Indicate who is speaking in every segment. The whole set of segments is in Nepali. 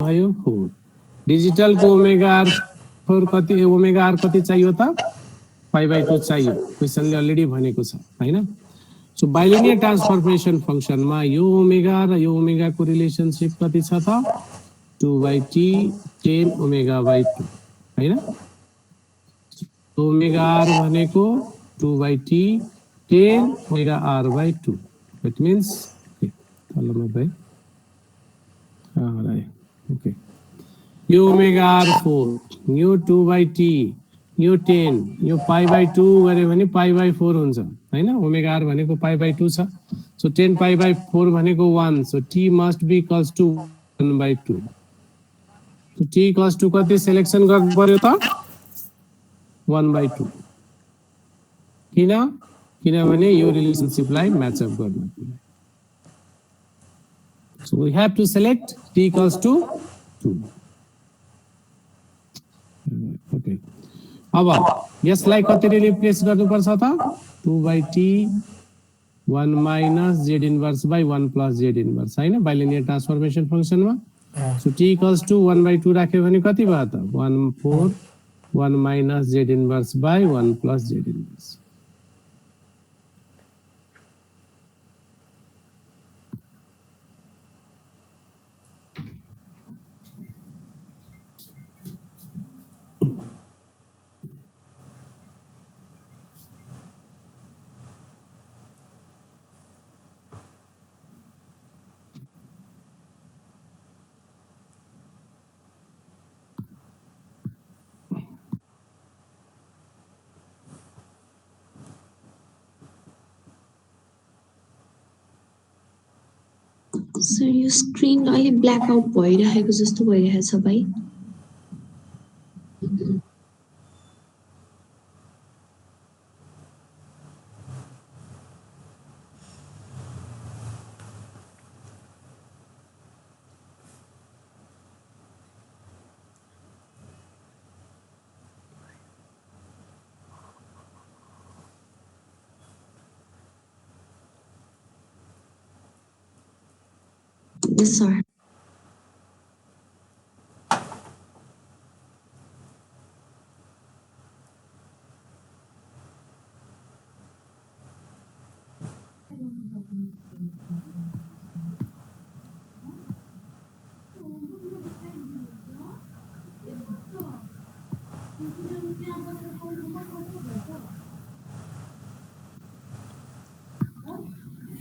Speaker 1: भयो 4 डिजिटल को ओमेगा आर 4 कति ओमेगा आर कति चाहियो त 5/2 चाहियो क्वेशनले अलरेडी भनेको छ हैन सो बाइलिनियर ट्रान्सफर्मेसन फंक्शनमा यो ओमेगा र यो ओमेगा को रिलेशनशिप कति छ त 2/t 10 ओमेगा/2 हैन ओमेगा आर भनेको 2/t 10 omega r/2 it means तलमा भाइ ओके यो ओमेगा r4 यो 2/t यो 10 यो π/2 गरे भने π/4 हुन्छ हैन ओमेगा r भनेको π/2 छ सो 10 π/4 भनेको 1 so t must be equals to 1/2 so t equals to कति सिलेक्सन गर्नु पर्यो त 1/2 किनभने यो रिलेशनशिपलाई म्याच अप गर्नु so we have to select t equals to 2 okay अब यसलाई कतिले रिप्लेस गर्नुपर्छ त 2/t 1 minus z inverse by 1 plus z inverse हैन बाइलिनियर ट्रान्सफर्मेसन फंक्शनमा सो t equals to 1/2 राख्यो भने कति भयो त 1/4 1 minus z inverse by 1 plus z inverse
Speaker 2: sir यो स्क्रिन अलि ब्ल्याक आउट भइरहेको जस्तो भइरहेछ भाइ Yes, sir.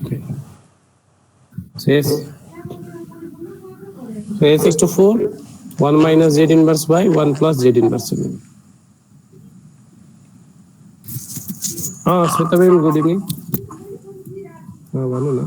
Speaker 1: okay so yes so s is to 4 1 minus z inverse by 1 plus z inverse Shweta भाइ गुड इभिनिङ भन्नु न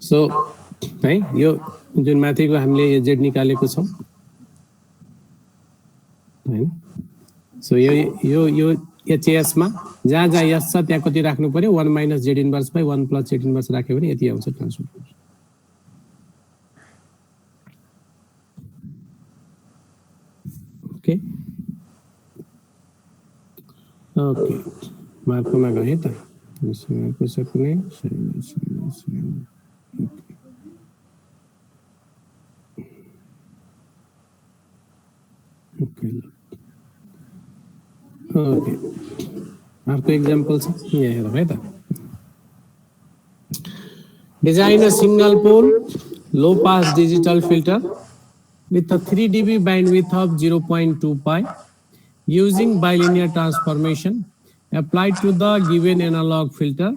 Speaker 1: सो है यो जुन माथिको हामीले यो z निकालेको छौं हैन सो यो एचएस मा जहाँ जहाँ एस छ त्यहाँ कति राख्नु पर्यो 1 minus Z inverse by 1 plus Z inverse राख्यो भने यति आउँछ ट्रान्सफर फंक्सन। ओके ओके मार्कोमा गए त मार्को सक्ने ओके ओके अर्को एक्जाम्पल छ यहाँ हेरौँ है त। Design a single pole low pass digital filter with a 3 dB bandwidth of 0.2 pi using bilinear transformation applied to the given analog filter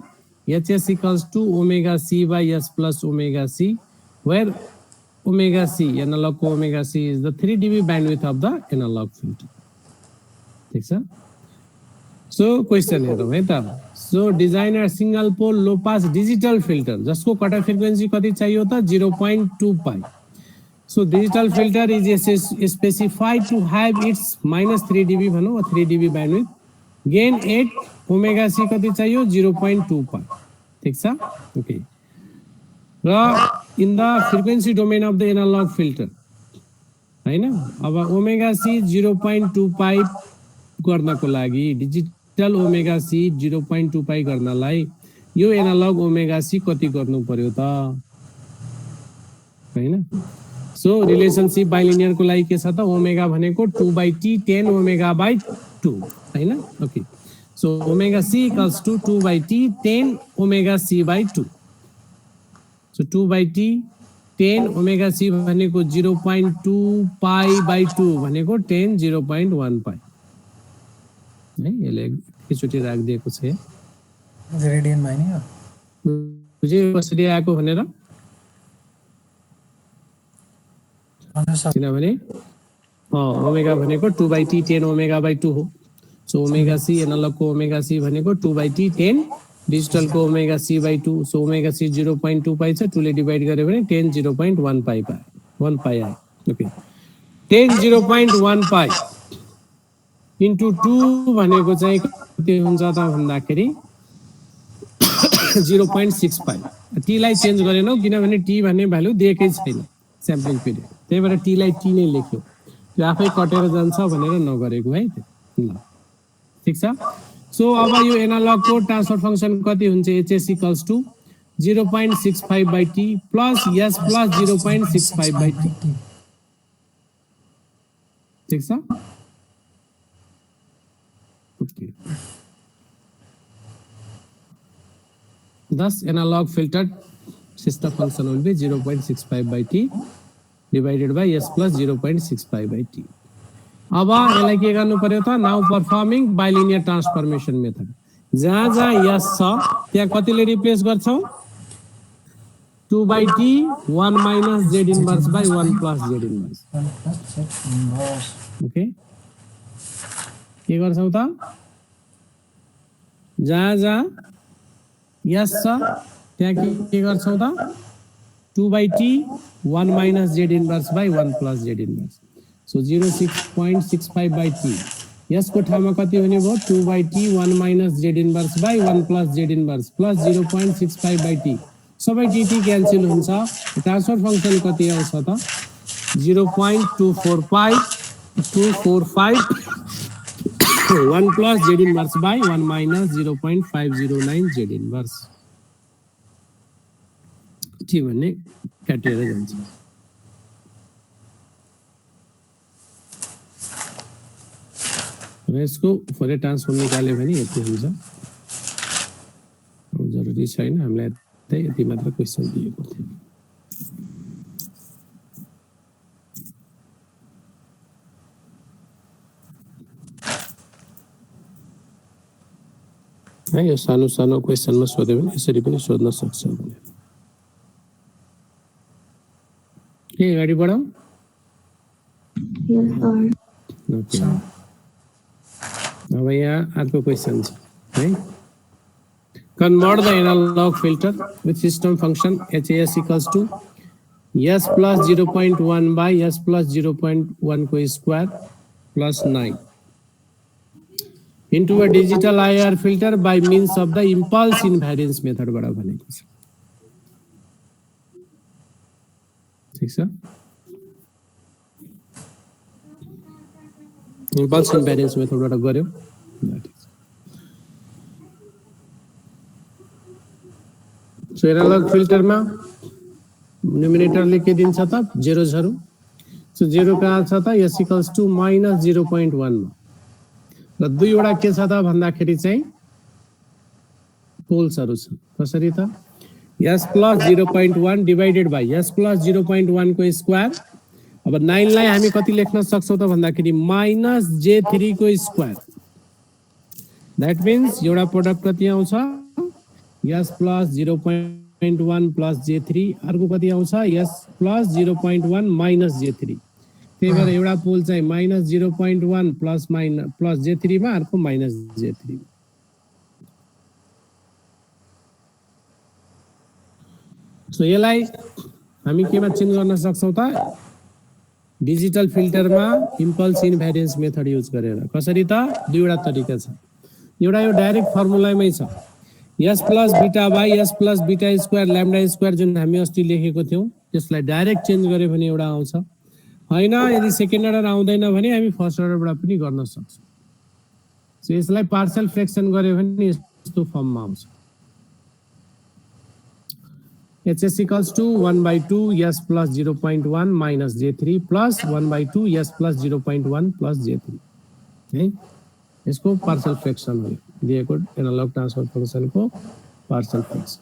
Speaker 1: HS equals to omega c by s plus omega c, where omega c, analog omega c, is the 3 dB bandwidth of the analog filter. ठीक सर? So question हेरौँ है त। So design a single pole low pass digital filter जसको कट फ्रिक्वेन्सी कति चाहियो त 0.2 pi. So digital filter is specified to have its minus 3 dB भनौँ 3 dB bandwidth. Gain 8 omega c कति चाहियो 0.2 pi. ठीक छ? Okay. र in the frequency domain of the analog filter हैन अब ओमेगा c 0.2 pi गर्नको लागि डिजिटल ओमेगा c 0.2 pi गर्नलाई यो एनालग ओमेगा c कति गर्नु पर्यो त हैन। सो रिलेशनशिप बाइलिनियर को लागि के छ त ओमेगा भनेको 2/t 10 ओमेगा by 2 हैन। Okay so omega c equals to 2/t 10 omega c by 2। So 2/t 10 omega c भनेको 0.2 pi by 2 भनेको 10 0.1 pi है। यसले एकचोटी राखिदिएको छ
Speaker 3: रेडियन मा हैन
Speaker 1: बुझे कसरी आएको भनेर किनभने ओमेगा भनेको 2/t 10 ओमेगा by 2 हो। सो ओमेगा c एनालग को ओमेगा c भनेको 2/t 10 डिजिटल को omega c by 2। So omega c 0.2 pi छ 2 ले डिवाइड गर्यो भने 10 0.1 pi 1 pi आयो। ओके 10 0.1 pi into 2 भनेको चाहिँ कति हुन्छ त भन्दाखेरि 0.6 pi। t लाई चेन्ज गरेनौ किनभने t भन्ने भ्यालु दिएकै छैन स्याम्पलिङ पिरियड, त्यही भएर t लाई t नै लेख्यो, त्यो आफै कटेर जान्छ भनेर नगरेको है त ल। ठीक छ? सो अब यो एनालग को ट्रान्सफर फंक्सन कति हुन्छ hs equals to 0.65/t plus s plus 0.65/t। ठीक छ? Okay. Thus analog filtered system function will be 0.65/t divided by s plus 0.65/t। अब यसलाई के गर्नु पर्यो त now performing bilinear transformation method जहाँ जहाँ s छ त्यहाँ कतिले रिप्लेस गर्छौ 2/t 1 minus z inverse by 1 plus z inverse। Okay के गर्छौ त जहाँ जहाँ s छ त्यहाँ के गर्छौ त 2/t 1 minus z inverse by 1 plus z inverse। So 0.65/t s को ठाउँमा कति हुने भयो 2/t 1 minus z inverse by 1 plus z inverse plus 0.65/t सबै dt क्यान्सल हुन्छ। ट्रान्सफर फंक्सन कति आउँछ त 0.245 1 plus z inverse by 1 minus 0.509 z inverse के भन्ने काटेर जान्छ। र यसको फोरियर ट्रान्सफर्म निकाल्यो भने यति हुन्छ। जरुरी छैन हामीलाई त्यही यति मात्र क्वेशन दिएको थियो। है यो सानो सानो क्वेशनमा सोध्यो भने यसरी पनि सोध्न सक्छ भने के अगाडि बढाऊ। ओके अब यहाँ अर्को क्वेशन छ है। Convert the analogue filter with system function HAS equals to s plus 0.1 by s plus 0.1 को square plus 9। into a digital IR filter by means of the impulse invariance method बाट भनेको छ। ठीक छ, impulse invariance method बाट गर्यो। सो एनालग फिल्टरमा न्युमिनेटरले के दिन्छ त जेरोजहरु। सो जेरो कहाँ छ त s इक्वल्स टु माइनस 0.1 मा र दुईवटा के छ त भन्दाखेरि चाहिँ पोल्सहरु छ। कसरी त s plus 0.1 divided by s plus 0.1 को स्क्वायर। अब 9 लाई हामी कति लेख्न सक्छौं त भन्दाखेरि माइनस j3 को स्क्वायर। दैट मीन्स एउटा प्रोडक्ट कति आउँछ s प्लस 0.1 प्लस j3, अर्को कति आउँछ s प्लस 0.1 माइनस j3। त्यही भएर एउटा पोल चाहिँ माइनस 0.1 प्लस j3 मा, अर्को माइनस j3। सो यसलाई हामी केमा चेन्ज गर्न सक्छौं त डिजिटल फिल्टरमा इम्पल्स इन्भ्यारिएन्स मेथड युज गरेर। कसरी त दुईवटा तरिका छ। एउटा यो डाइरेक्ट फर्मुलामै छ s plus beta by s plus beta square lambda square जुन हामी अस्ति लेखेको थियौं त्यसलाई डाइरेक्ट चेन्ज गर्यो भने एउटा आउँछ। हैन यदि सेकेन्ड अर्डर आउँदैन भने हामी फर्स्ट अर्डरबाट पनि गर्न सक्छौं। सो यसलाई पार्शियल फ्र्याक्सन गर्यो भने यस्तो फर्ममा आउँछ। hs equals to 1 by 2 s plus 0.1 minus j3 plus 1 by 2 s plus 0.1 plus j3 है। इसको पार्शियल फ्र्याक्सन हो दिएको एनालग ट्रान्सफर फंक्शन को पार्शियल फ्र्याक्सन।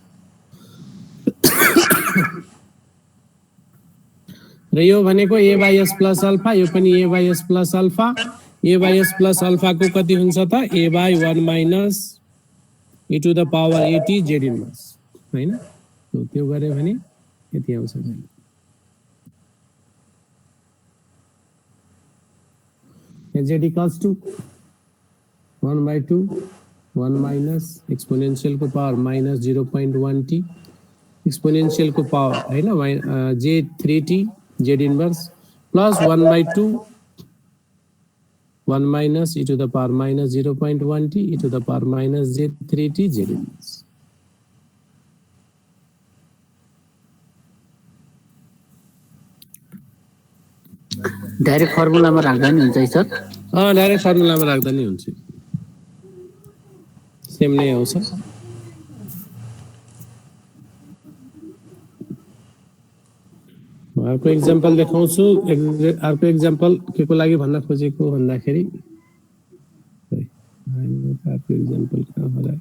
Speaker 1: र यो भनेको a by s plus alpha, यो पनि a by s plus alpha. a by s plus alpha को कति हुन्छ त a by 1 minus e to the power at z inverse हैन। तो त्यो गरे भने यति आउँछ। z equals to 1 by 2 1 minus exponential को पावर माइनस 0.1t एक्सपोनेंशियल को पावर हैन j3t z inverse plus 1 by 2 1 minus e to the power minus 0.1t e to the power minus j3t z inverse.
Speaker 4: Direct फर्मुलामा राख्दा नि हुन्छ है सर?
Speaker 1: डाइरेक्ट फर्मुलामा राख्दा नि हुन्छ, सेम नै आउँछ। अर्को एक्जाम्पल देखाउँछु। अर्को एक्जाम्पल के को लागि भन्न खोजेको भन्दाखेरि अर्को एक्जाम्पल कहाँ होला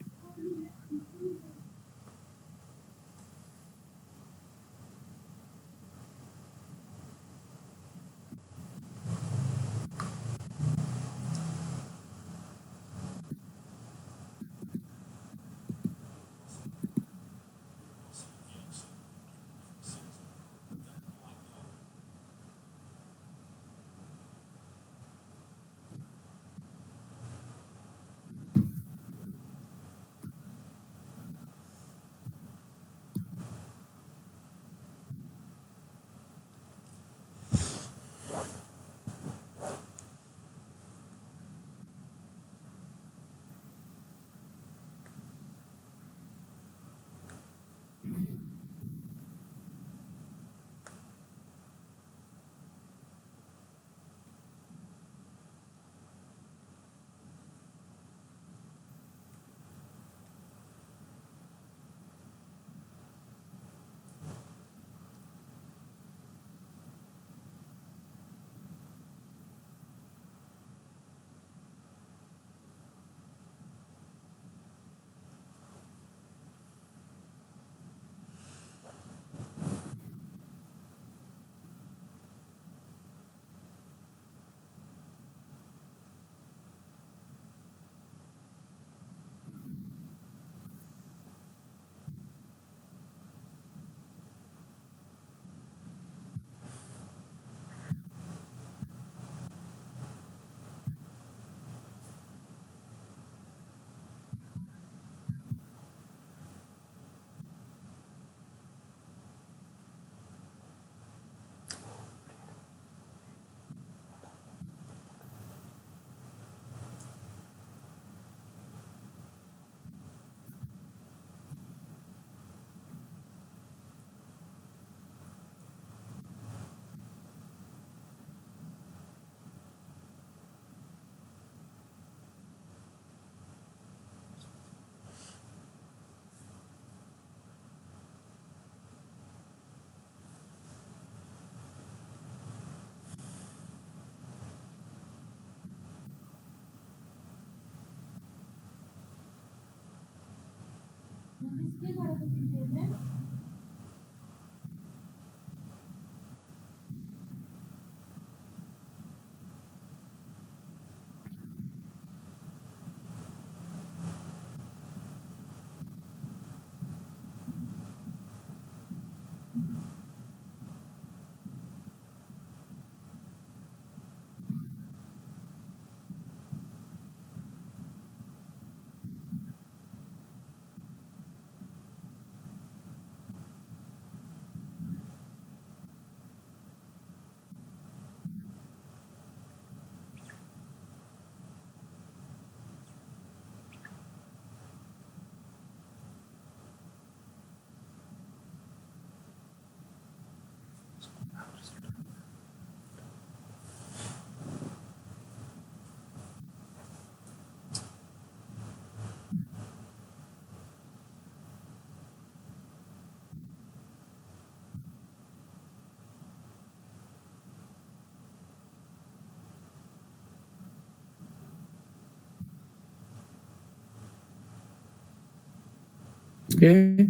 Speaker 1: Okay.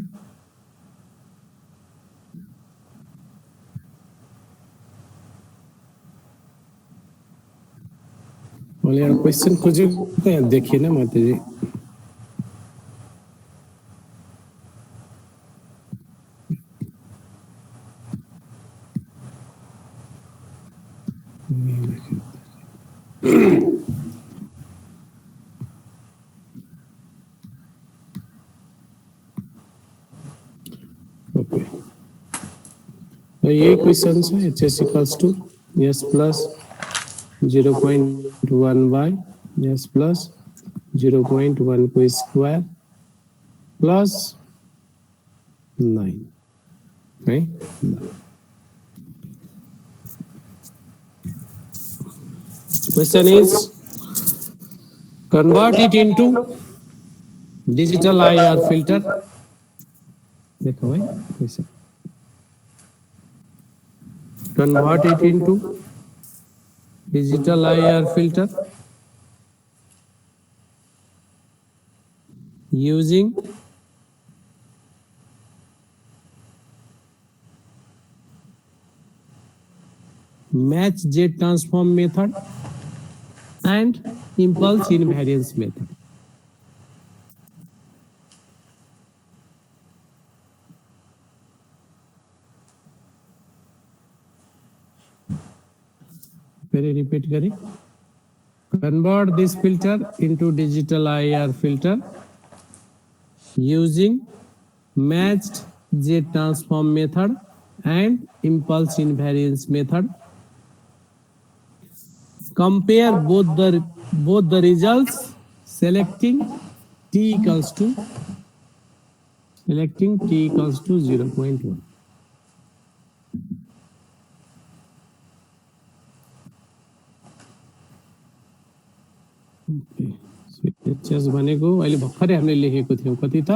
Speaker 1: मैले एउटा क्वेसन खोजेको यहाँ देखिनँ म चाहिँ ओके यही क्वेसन छ HS equals to S plus 0.1 by S plus 0.1 को स्क्वायर प्लस 9 है question is convert it into digital IR filter देखो भाई question convert it into digital IR filter using match J transform method and impulse invariance method. Very repeat करें. Convert this filter into digital IR filter using matched J transform method and impulse invariance method. Compare both the results selecting t equals to 0.1. HS भनेको अहिले भर्खरै हामीले लेखेको थियौं कति त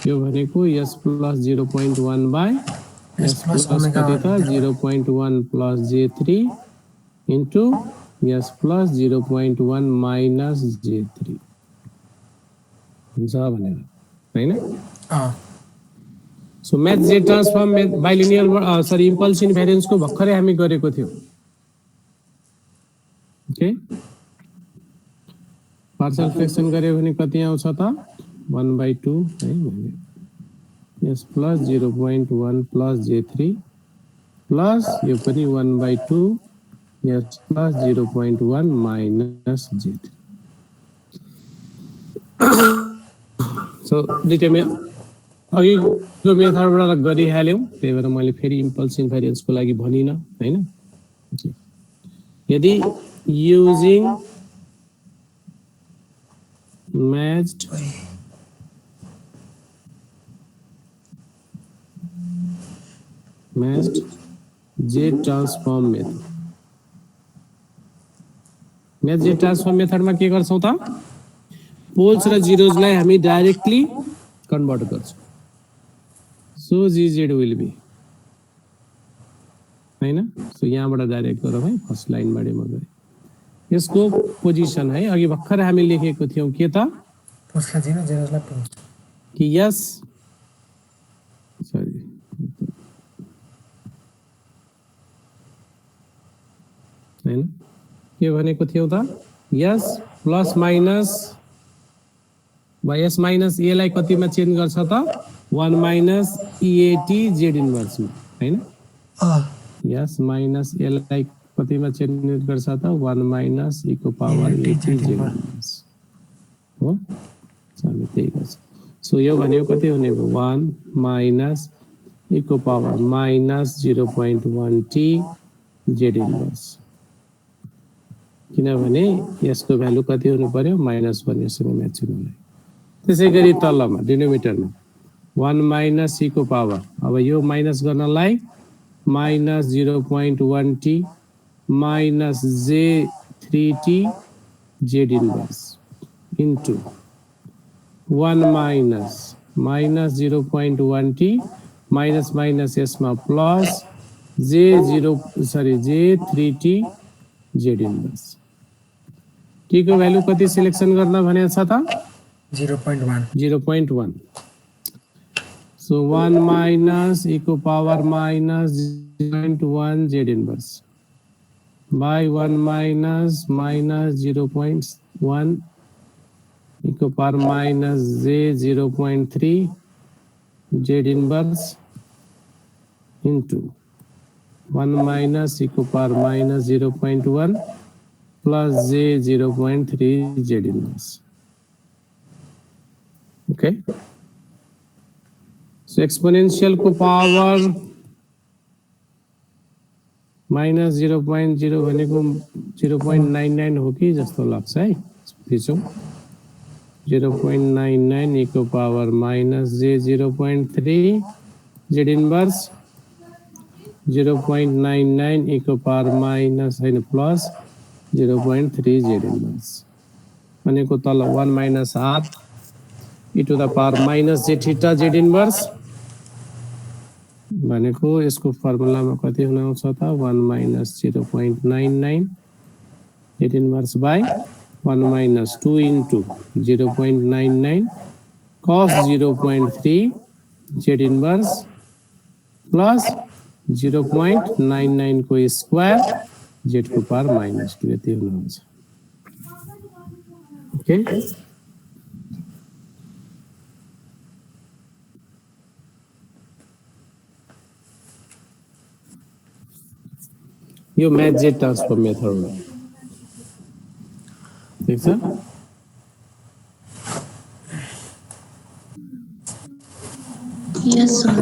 Speaker 1: यो भनेको s plus 0.1 by s plus कति त 0.1 plus j3 into s plus 0.1 minus j3 हुन्छ भनेर हैन सो मैच जे ट्रान्सफर्म बाइलिनियर सरी इम्पल्स इन्भेरियन्स को भर्खरै हामी गरेको थियौं ओके पार्शियल फ्रैक्शन गर्यो भने कति आउँछ त 1/2 है s plus 0.1 plus j3 plus यो पनि 1/2 s plus 0.1 minus j3 so दुईटैमा अघि जो मेथडबाट गरिहाल्यौं त्यही भएर मैले फेरि इम्पल्स इन्भेरियन्स को लागि भनिन हैन यदि using matched J transform method match J transform method मा के गर्छौं त पोल्स र जीरोज लाई हामी डाइरेक्टली कन्भर्ट गर्छौं सो GZ will be हैन सो यहाँबाट डाइरेक्ट गरौँ है फर्स्ट लाइन बारे म गरे यसको पोजिसन है अघि भर्खर हामी लेखेको थियौं के त
Speaker 3: पोल्सलाई 0 जेरोजलाई पोल
Speaker 1: कि यस सरी हैन के भनेको थियो त यस प्लस माइनस यस माइनस ए लाई कतिमा चेन्ज गर्छ त 1 माइनस ईएटी जेड इन्भर्स हैन यस माइनस ए लाई कतिमा चेन्ज गर्छ त 1 माइनस e को पावर एटी जेड इन्भर्स हो चलो त्यही गर्छ सो यो भनेको कति हुने भयो 1 माइनस e को power minus 0.1 t Z inverse किनभने यसको भ्यालु कति हुनु पर्यो -1 यसको म्याच हुनुलाई त्यसैगरी तलमा डिनोमिनेटरमा 1 माइनस e को पावर अब यो माइनस गर्नलाई minus 0.1 t minus j3t z inverse into 1 minus 0.1 t minus minus यसमा plus j3t z inverse t को भ्यालु कति सिलेक्सन गर्न भनेको छ त 0.1 so 1 minus e को power minus 0.1 z inverse by 1 minus 0.1 e को power minus j 0.3 z inverse into 1 minus e को power minus 0.1 plus j 0.3 z inverse. Okay, so exponential को पावर माइनस 0.0 भनेको 0.99 हो कि जस्तो लाग्छ है थिचौं 0.99 e को power minus j 0.3 z inverse 0.99 e को पावर माइनस हैन प्लस 0.3 z इन्भर्स भनेको तल 1 minus half e to the power minus j theta z inverse भनेको यसको फर्मुलामा कति हुन आउँछ त 1 minus 0.99 z inverse by 1 minus 2 into 0.99 cos 0.3 z inverse plus 0.99 को स्क्वायर z को पावर -2 यति हुन आउँछ ओके यो मैच जेट ट्रांसफॉर्म मेथड हो ठीक छ
Speaker 2: यस सर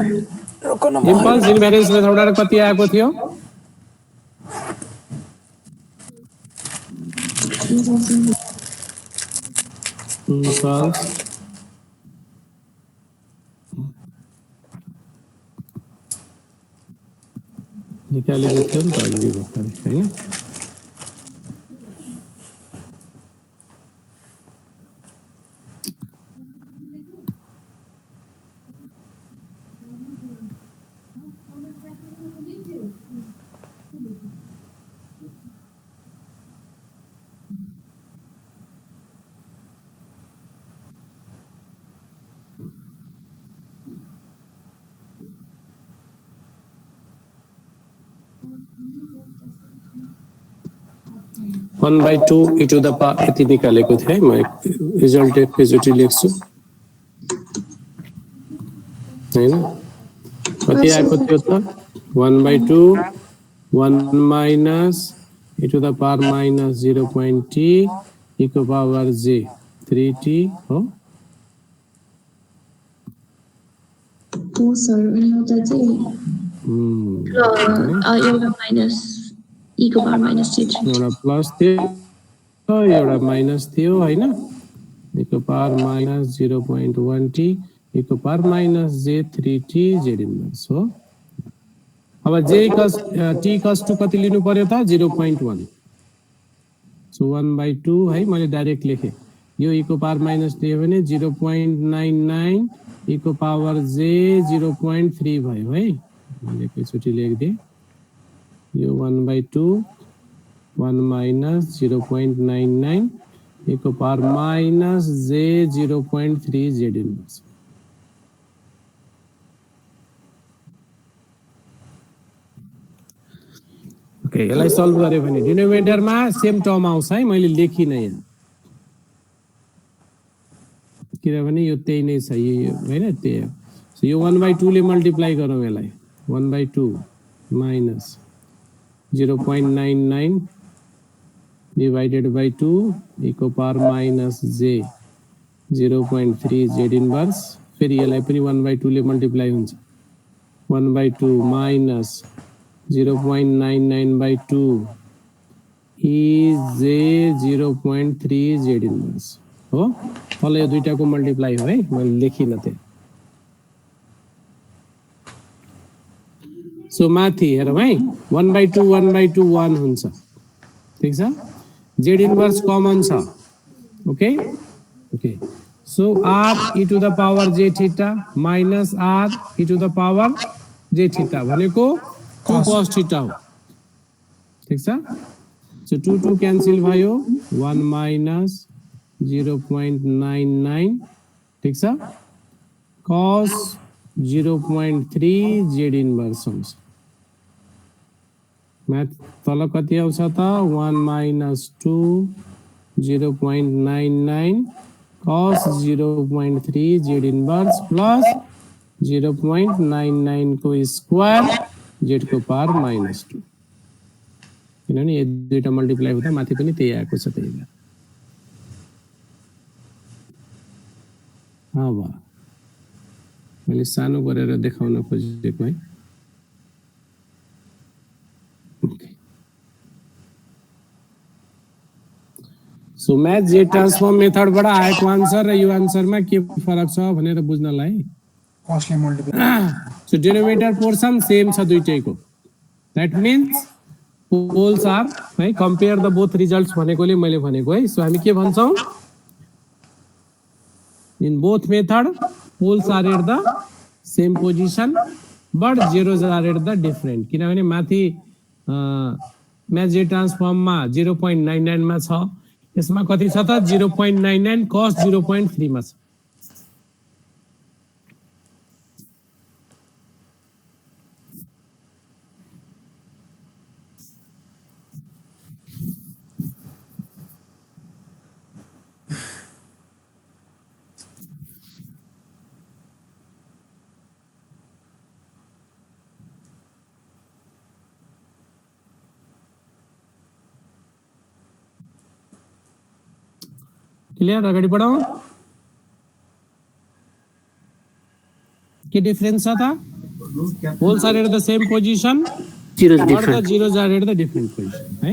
Speaker 1: इम्पल्स इन्भेरियन्स मेथडबाट कति आएको थियो इम्पल्स निकालेको थियो नि त अलि भर्खरै हैन one by two e to the power यति निकालेको थिएँ म रिजल्ट एकैचोटि लेख्छु हैन कति आएको थियो त 1/2 1 minus e to the power minus 0.t e को पावर j 3t हो
Speaker 2: हो सर अनि त चाहिँ एउटा माइनस e को पावर माइनस j3
Speaker 1: एउटा प्लस थियो एउटा माइनस थियो हैन e को पावर माइनस 0.1t e को power minus j3t z inverse हो अब j cos t cos 2 कति लिनु पर्यो त 0.1 सो 1/2 है मैले डाइरेक्ट लेखे यो e को पावर माइनस दियो भने 0.99 e को पावर j 0.3 भयो है मैले एकैचोटि लेख्दिए यो 1/2 1 minus 0.99 e को power minus j 0.3 z inverse okay यसलाई सल्भ गरे भने डिनोमिनेटरमा सेम टर्म आउँछ है मैले लेखिन यहाँ किनभने यो त्यही नै छ यो हैन त्यही हो सो यो 1/2 ले मल्टिप्लाई गरौँ यसलाई 1/2 minus 0.99 divided by 2 equal power minus j 0.3 z inverse फेरि यसलाई पनि 1/2 ले मल्टिप्लाई हुन्छ 1/2 minus 0.99/2 is j 0.3 z inverse हो तल यो दुईटाको मल्टिप्लाई हो है मैले लेखिन त्यही सो माथि हेरौँ है 1/2 1/2 1 हुन्छ ठीक छ z इन्भर्स कमन छ okay okay so r e to the power j theta minus r e to the power j theta भनेको 2 cos theta हो ठीक छ सो 2 2 क्यान्सल भयो 1 minus 0.99 ठीक छ cos 0.3 z इन्भर्स हुन्छ मैथ तल कति आउँछ त 1 minus 2 0.99 cos 0.3 z inverse plus 0.99 को स्क्वायर z को पावर -2 किनभने यो दुईटा मल्टिप्लाई हुँदा माथि पनि त्यही आएको छ त्यही भएर अब मैले सानो गरेर देखाउन खोजेको है सो मैथ जे ट्रान्सफर्म मेथडबाट आएको आन्सर र यो आन्सरमा के फरक छ भनेर बुझ्नलाई
Speaker 3: कस्टले multiply
Speaker 1: so denominator portion same छ दुईटैको दैट मीन्स पोल्स आर है कम्पेयर द बोथ रिजल्ट्स भनेकोले मैले भनेको है सो हामी के भन्छौं in both method poles are at the same position but zeros are at the different किनभने माथि मैथ जे ट्रान्सफर्ममा 0.99 मा छ यसमा कति छ त 0.99 cos 0.3 मा छ क्लियर अगाडि बढाउँ के डिफरेंस छ त holes are at the same position
Speaker 4: zero
Speaker 1: और the
Speaker 4: different
Speaker 1: zeros are at the different position है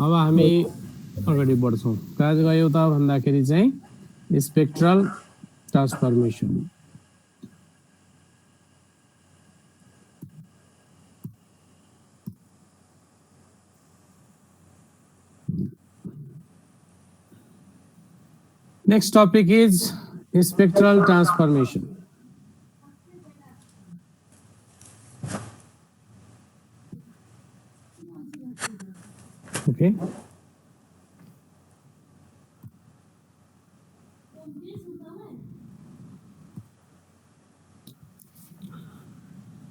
Speaker 1: अब हामी अगाडि बढ्छौं कहाँ गयौ त भन्दाखेरि चाहिँ spectral transformation Next topic is spectral transformation. Okay.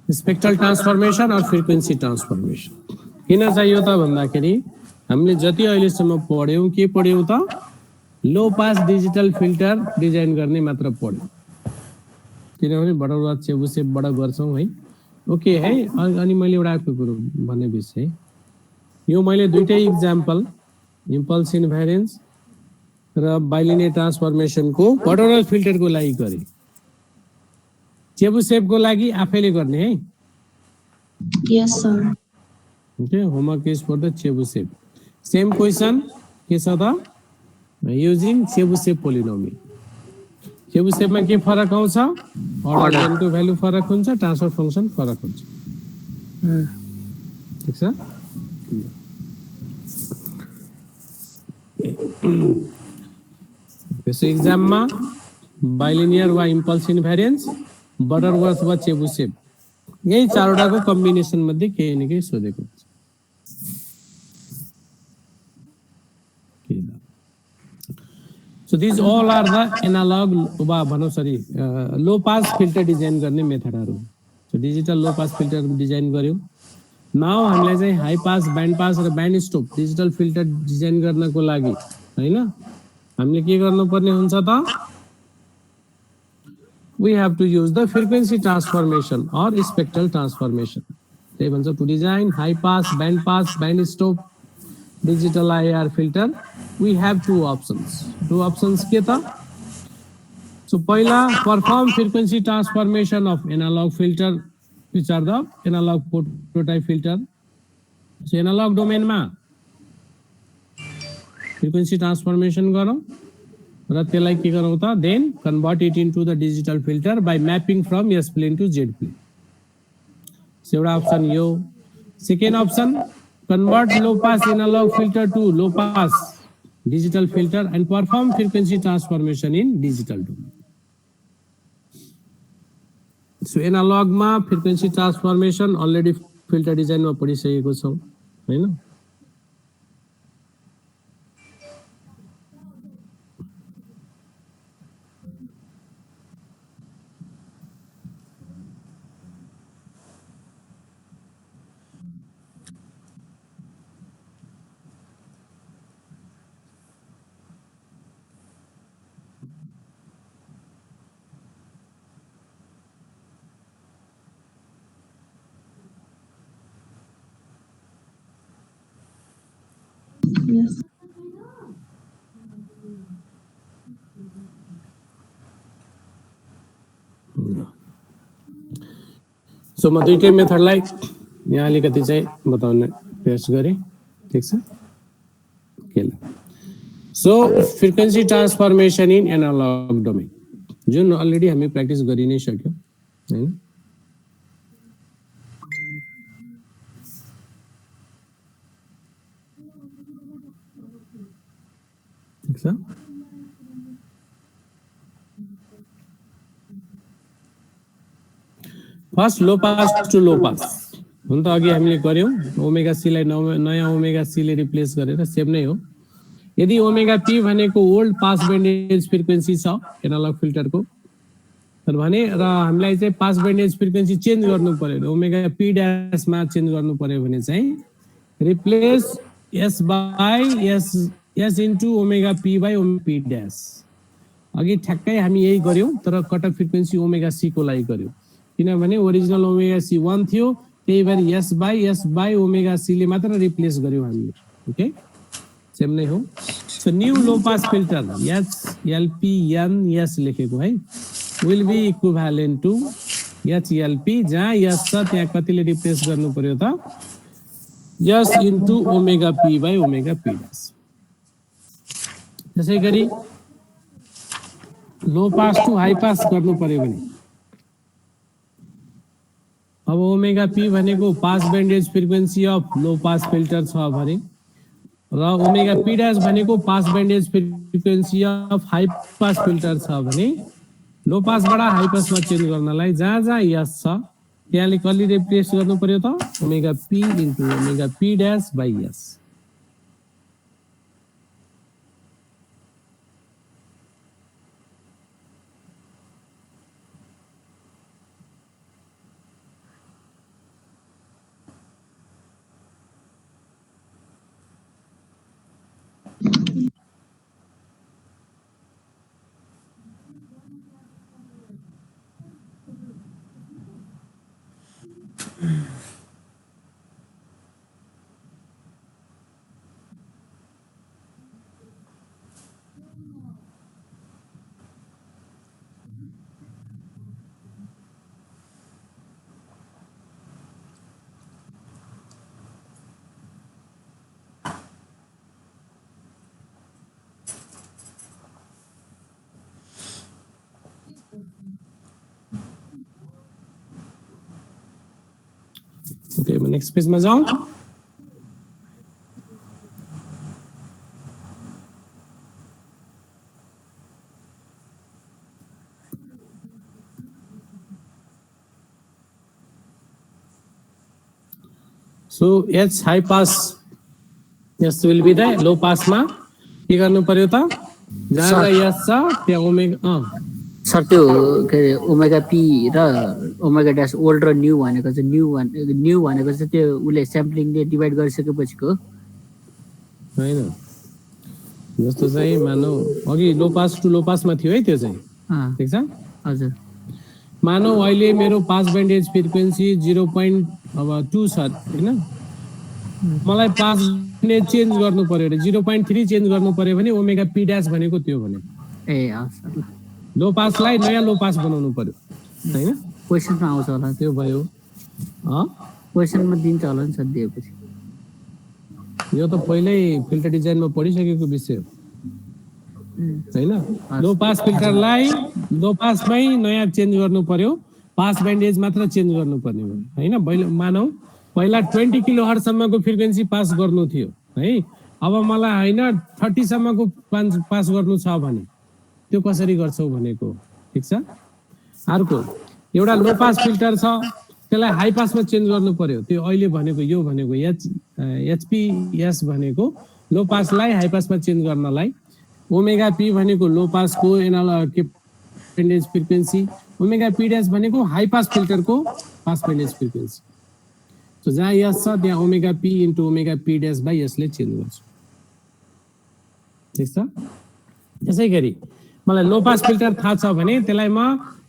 Speaker 1: Spectral transformation or frequency transformation. किन चाहियो त भन्दाखेरि हामीले जति अहिलेसम्म पढ्यौं के पढ्यौं त low pass digital filter design गर्ने मात्र पढ्यौं किनभने बडा चेबुसेपबाट गर्छौं है ओके है अनि मैले एउटा कुरो भन्ने विषय यो मैले दुईटै एक्जाम्पल इम्पल्स इन्भेरिएन्स र बाइलिनियर ट्रान्सफर्मेसन को बडा फिल्टर को लागि गरे चेबुसेप को लागि आफैले गर्ने है
Speaker 2: Yes, sir.
Speaker 1: Okay homework is for the Chebyshev same question के छ त using चेबुसेप पोलिनोमियल चेबुसेपमा के फरक आउँछ अर्डर इन्टु भ्यालु फरक हुन्छ ट्रान्सफर फंक्सन फरक हुन्छ ठीक छ त्यसै एक्जाममा बाइलिनियर वा इम्पल्स इन्भेरिएन्स बटरवर्थ वा चेबुसेप यही चारवटाको कम्बिनेसन मध्ये केही न केही सोधेको हुन्छ So these all are the analog low pass filter design गर्ने मेथडहरु. So digital low pass filter design गर्यो नाउ हामीलाई चाहिँ हाई पास ब्यान्ड पास र band stop digital filter design गर्नको लागि हैन हामीले के गर्नुपर्ने हुन्छ त we have to use the frequency transformation or spectral transformation. त्यही भन्छ to design high pass, band stop digital IR filter we have two options. के त? So पहिला perform frequency transformation of analog filter which are the analog prototype filter. So analog domain मा frequency transformation गरौँ र त्यसलाई के गरौँ त then convert it into the digital filter by mapping from S plane to Z plane. So एउटा option यो. Second option convert low pass analog filter to low pass digital filter and perform frequency transformation in digital domain. So analog मा frequency transformation already filter design मा पढिसकेको छौं हैन
Speaker 2: Yes.
Speaker 1: सो म दुईटै मेथडलाई यहाँ अलिकति चाहिँ बताउन प्रयास गरे ठीक छ केला so frequency transformation in analogue domain जुन अलरेडी हामी प्र्याक्टिस गरि नै सक्यौ हैन ठीक छ first low pass to low pass हुन त अघि हामीले गर्यौं ओमेगा सी लाई नयाँ ओमेगा सी ले रिप्लेस गरेर सेम नै हो यदि ओमेगा पी भनेको ओल्ड पास ब्यान्डेज फ्रिक्वेन्सी छ एनालॉग फिल्टरको तर भने र हामीलाई चाहिँ पास ब्यान्डेज फ्रिक्वेन्सी चेन्ज गर्नु पर्यो ओमेगा पी ड्याश मा चेन्ज गर्नु पर्यो भने चाहिँ replace S by S into omega P by omega P dash अघि ठ्याक्कै हामी यही गर्यौं तर cut off frequency omega C को लागि गर्यौं किनभने ओरिजिनल ओमेगा सी 1 थियो त्यही भएर एस बाइ ओमेगा सी ले मात्र रिप्लेस गर्यौं हामीले ओके सेम नै हो so new low pass filter H LP N S लेखेको है will be equivalent to H LP जहाँ एस छ त्यहाँ कतिले रिप्लेस गर्नु पर्यो त S into omega P by omega P dash त्यसैगरी low pass to high pass गर्नु पर्यो भने अब ओमेगा पी भनेको pass band edge frequency of low pass filter छ भने र ओमेगा पी डैश भनेको pass band edge frequency of high pass filter छ भने लो पासबाट हाई पासमा चेन्ज गर्नलाई जहाँ जहाँ एस छ त्यहाँले कसले रिप्लेस गर्नु पर्यो त omega p into omega P dash by s okay म नेक्स्ट पेजमा जाउँ so h high pass s will be the low pass मा के गर्नु पर्यो त जहाँ एस छ त्यहाँ ओमेगा
Speaker 4: सर त्यो के अरे ओमेगा पी र ओमेगा ड्यास ओल्ड र न्यू भनेको चाहिँ न्यू भनेको चाहिँ त्यो उसले स्याम्पलिङले डिभाइड गरिसकेपछिको
Speaker 1: होइन जस्तो चाहिँ मानौ अघि लो पास टु लो पासमा थियो है त्यो चाहिँ ठिक छ
Speaker 4: हजुर
Speaker 1: मानौ अहिले मेरो पास ब्यान्डेज फ्रिक्वेन्सी 0.2 छ हैन मलाई पास ब्यान्डेज चेन्ज गर्नु पर्यो रे 0.3 चेन्ज गर्नु पर्यो भने ओमेगा पी ड्याश भनेको त्यो भने
Speaker 4: ए हस् ल
Speaker 1: लो पासलाई नयाँ लो पास बनाउनु पर्यो हैन
Speaker 4: क्वेसनमा आउँछ होला
Speaker 1: त्यो भयो
Speaker 4: क्वेसनमा दिन्छ होला नि सर दिएपछि
Speaker 1: यो त पहिल्यै फिल्टर डिजाइनमा पढिसकेको विषय हो हैन लो पास फिल्टरलाई लो पासमै नयाँ चेन्ज गर्नु पर्यो पास ब्यान्डेज मात्र चेन्ज गर्नु पर्ने भयो हैन मानौ पहिला 20 किलोहर्ट्ज सम्मको फ्रिक्वेन्सी पास गर्नु थियो है अब मलाई हैन 30 सम्मको पास गर्नु छ भने त्यो कसरी गर्छौ भनेको ठीक छ अर्को एउटा लो पास फिल्टर छ त्यसलाई हाई पासमा चेन्ज गर्नु पर्यो त्यो अहिले भनेको यो भनेको एचपीएस भनेको लो पासलाई हाई पासमा चेन्ज गर्नलाई ओमेगा पी भनेको लो पासको band edge frequency omega P dash भनेको हाई पास फिल्टरको पास ब्यान्डेज फ्रिक्वेन्सी सो जहाँ यस छ त्यहाँ omega p into omega P dash by यसले चेन्ज गर्छ ठिक छ त्यसै गरी मलाई लो पास फिल्टर थाहा छ भने त्यसलाई म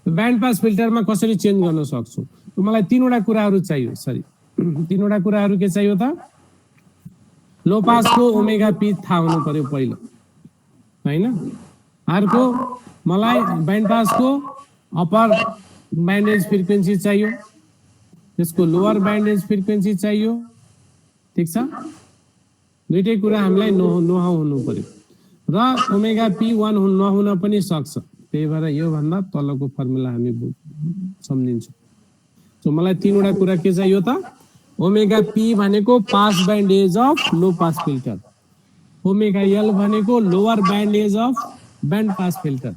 Speaker 1: ब्यान्ड पास फिल्टरमा कसरी चेन्ज गर्न सक्छु मलाई तीनवटा कुराहरू चाहियो सरी तीनवटा कुराहरू के चाहियो त लो पासको ओमेगा पी थाहा हुनु पर्यो पहिलो हैन अर्को मलाई ब्यान्ड पासको अपर ब्यान्डेज फ्रिक्वेन्सी चाहियो त्यसको लोअर ब्यान्डेज फ्रिक्वेन्सी चाहियो ठीक छ दुईटै कुरा हामीलाई नोहाउ हुनु पर्यो र ओमेगा पी 1 नहुन पनि सक्छ त्यही भएर यो भन्दा तलको फर्मुला हामी सम्झिन्छौँ सो मलाई तीनवटा कुरा के चाहियो त ओमेगा पी भनेको pass band edge of low pass filter omega l भनेको lower band edge of band pass filter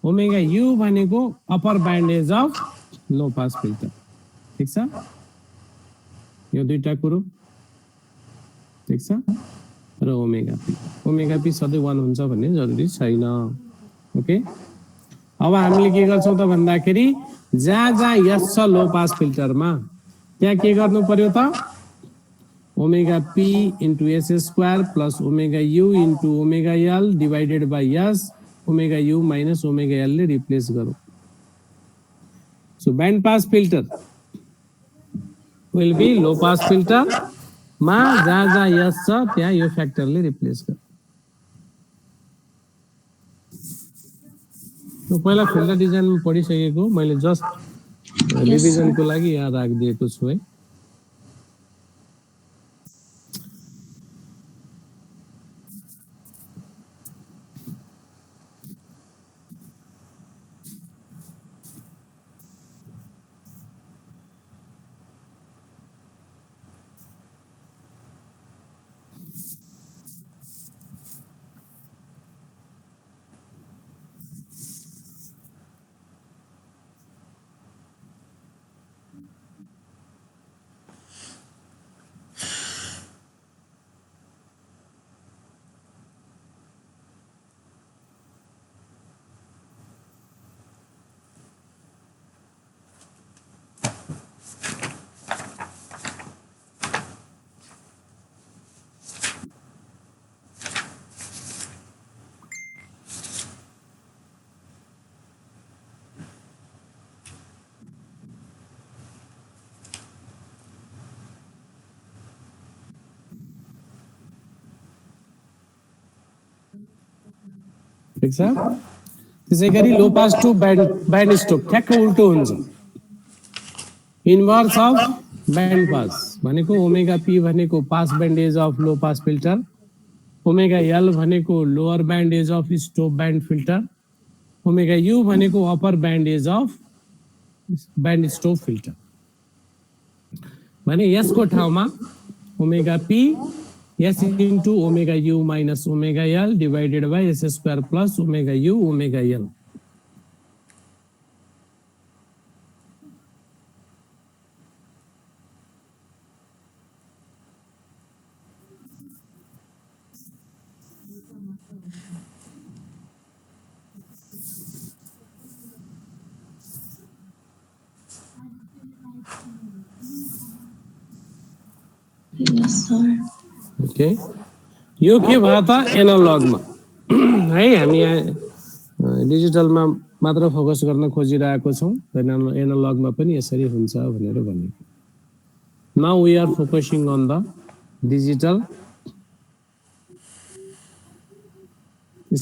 Speaker 1: omega u भनेको upper band edge of low pass filter ठीक छ यो दुईटा कुरो ठीक छ र ओमेगा पी सधैँ 1 हुन्छ भन्ने जरुरी छैन ओके अब हामीले के गर्छौं त भन्दाखेरि जहाँ जहाँ यस छ लो पास फिल्टरमा त्यहाँ के गर्नु पर्यो त omega p into s square plus omega u into omega l divided by s omega u minus omega l ले रिप्लेस गरौँ so band pass filter will be low pass filter मा जहाँ जहाँ यस छ त्यहाँ यो फ्याक्टरले रिप्लेस गर पहिला फिल्टर डिजाइनमा पढिसकेको मैले जस्ट रिभिजनको लागि यहाँ राखिदिएको छु है ठीक छ त्यसैगरी low pass to band stop ठ्याक्क उल्टो हुन्छ इन्भर्स अफ ब्यान्ड पास भनेको ओमेगा पी भनेको pass band edge of low pass filter omega l भनेको lower band edge of stop band filter omega u भनेको upper band edge of band stop filter भने यसको ठाउँमा omega p S into omega u minus omega L divided by S square plus omega u omega L.
Speaker 2: Yes, sir.
Speaker 1: Okay, यो के भयो त एनालगमा है। हामी डिजिटलमा मात्र फोकस गर्न खोजिरहेको छौँ, एनालगमा पनि यसरी हुन्छ भनेर भनेको। Now we are focusing on the digital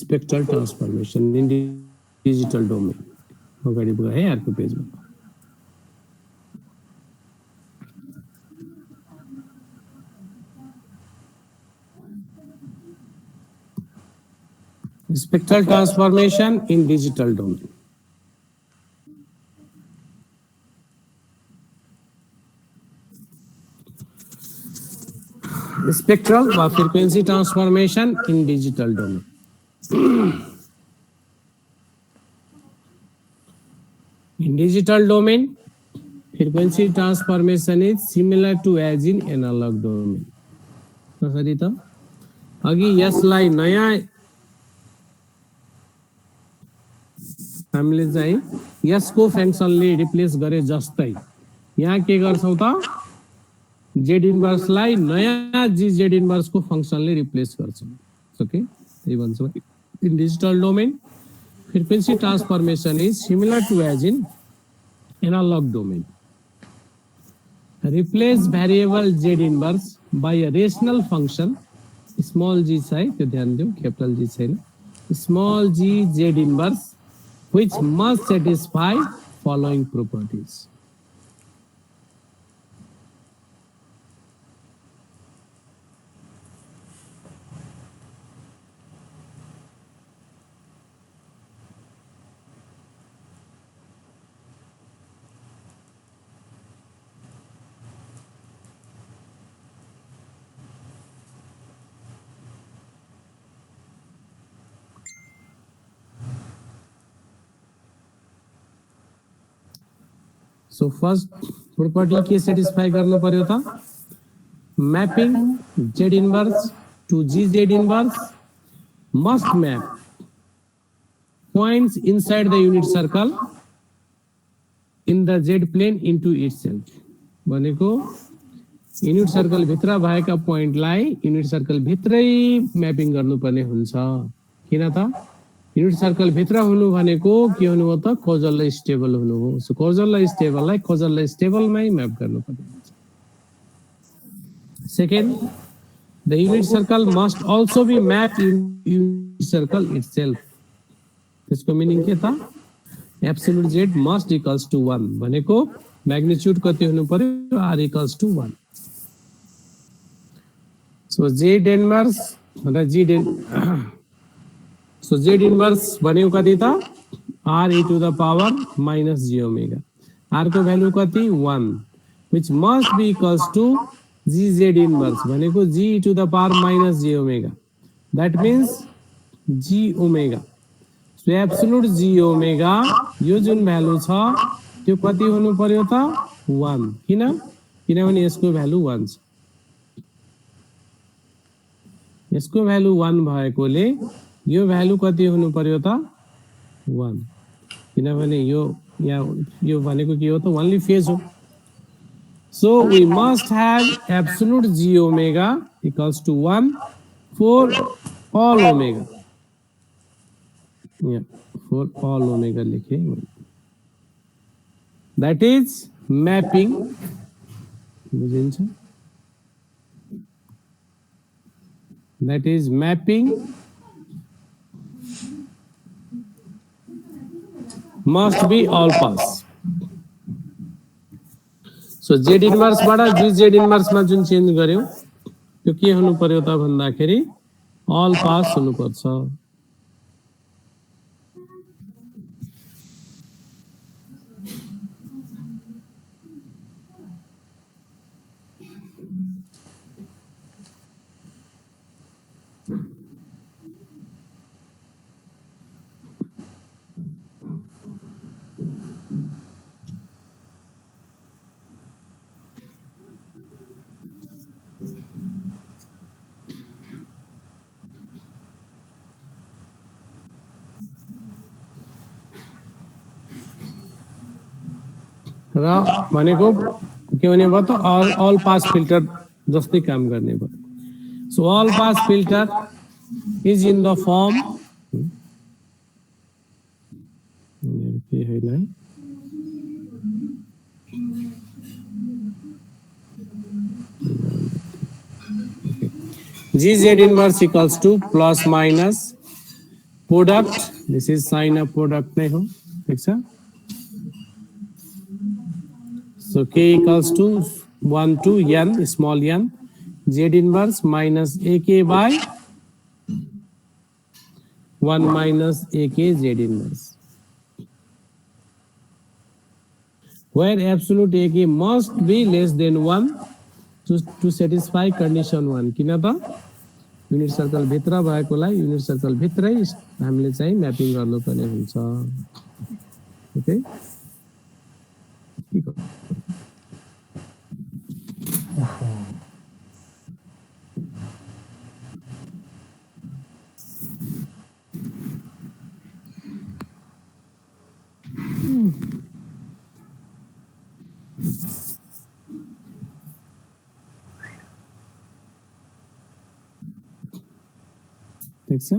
Speaker 1: spectral transformation in digital domain. अगाडि गयो है अर्को पेजमा। Spectral transformation in digital domain. Spectral or frequency transformation in digital domain. In digital domain, frequency transformation is similar to as in analog domain. कसरी त अघि यसलाई नयाँ हामीले चाहिँ यसको फंक्सनले रिप्लेस गरे जस्तै यहाँ के गर्छौं त जेड इन्भर्सलाई नयाँ जी जेड इन्भर्सको फंक्सनले रिप्लेस गर्छौं। ओके, त्यही भन्छौं in digital domain frequency transformation is similar to as in analog domain. Replace variable z inverse by a rational function small g चाहिँ त्यो ध्यान दिऊ, क्यापिटल जी छैन, small g z inverse which must satisfy following properties. So first property के satisfy गर्नु पर्यो त mapping z inverse to gz inverse must map points inside the unit circle in the z plane into itself. भनेको युनिट सर्कल भित्र भएका पोइन्टलाई युनिट सर्कल भित्रै म्यापिङ गर्नुपर्ने हुन्छ। किन त युनिट सर्कल भित्र हुनु भनेको के हुनु हो त कोजल र स्टेबल हुनु हो। सो कोजल र स्टेबललाई कोजल र स्टेबलमै म्याप गर्नुपर्ने हुन्छ। Second, the unit circle must also be mapped in unit circle itself. त्यसको मिनिङ के त absolute z must equals to 1 भनेको म्याग्निट्युड कति हुनु पर्यो r equals to 1। So z inverse र सो जेड इन्भर्स भनेको कति त r e to the power minus j omega। r को भ्यालु कति 1 which must be equals to gz inverse भनेको g e to the power minus j omega। That means g omega। So absolute g omega यो जुन भ्यालु छ त्यो कति हुनु पर्यो त 1। किनभने यसको भ्यालु 1 छ। यसको भ्यालु 1 भएकोले यो भ्यालु कति हुनु पर्यो त 1। किनभने यो भनेको के हो त ओन्ली फेज हो। So we must have absolute g omega equals to 1 for all omega. For all omega लेखे, दैट इज मैपिंग। बुझिन्छ? That is mapping must be all pass। so z inverse बाट gz इन्भर्स मा जुन चेन्ज गर्यो त्यो के हुनु पर्यो त भन्दाखेरि all pass हुनु पर्छ। र भनेको के हुने भयो त all pass filter जस्तै काम गर्ने भयो. So all pass filter is in the form के हैन है GZ inverse equals to plus minus product. This is sign of product नै हो, ठीक छ. So K equals to 1 to n, small n, Z inverse minus AK by 1 minus AK Z inverse, where absolute AK must be less than 1 to satisfy condition 1. किन त युनिट सर्कल भित्र भएकोलाई युनिट सर्कल भित्रै हामीले चाहिँ म्यापिङ गर्नुपर्ने हुन्छ. ओके, ठीक छ.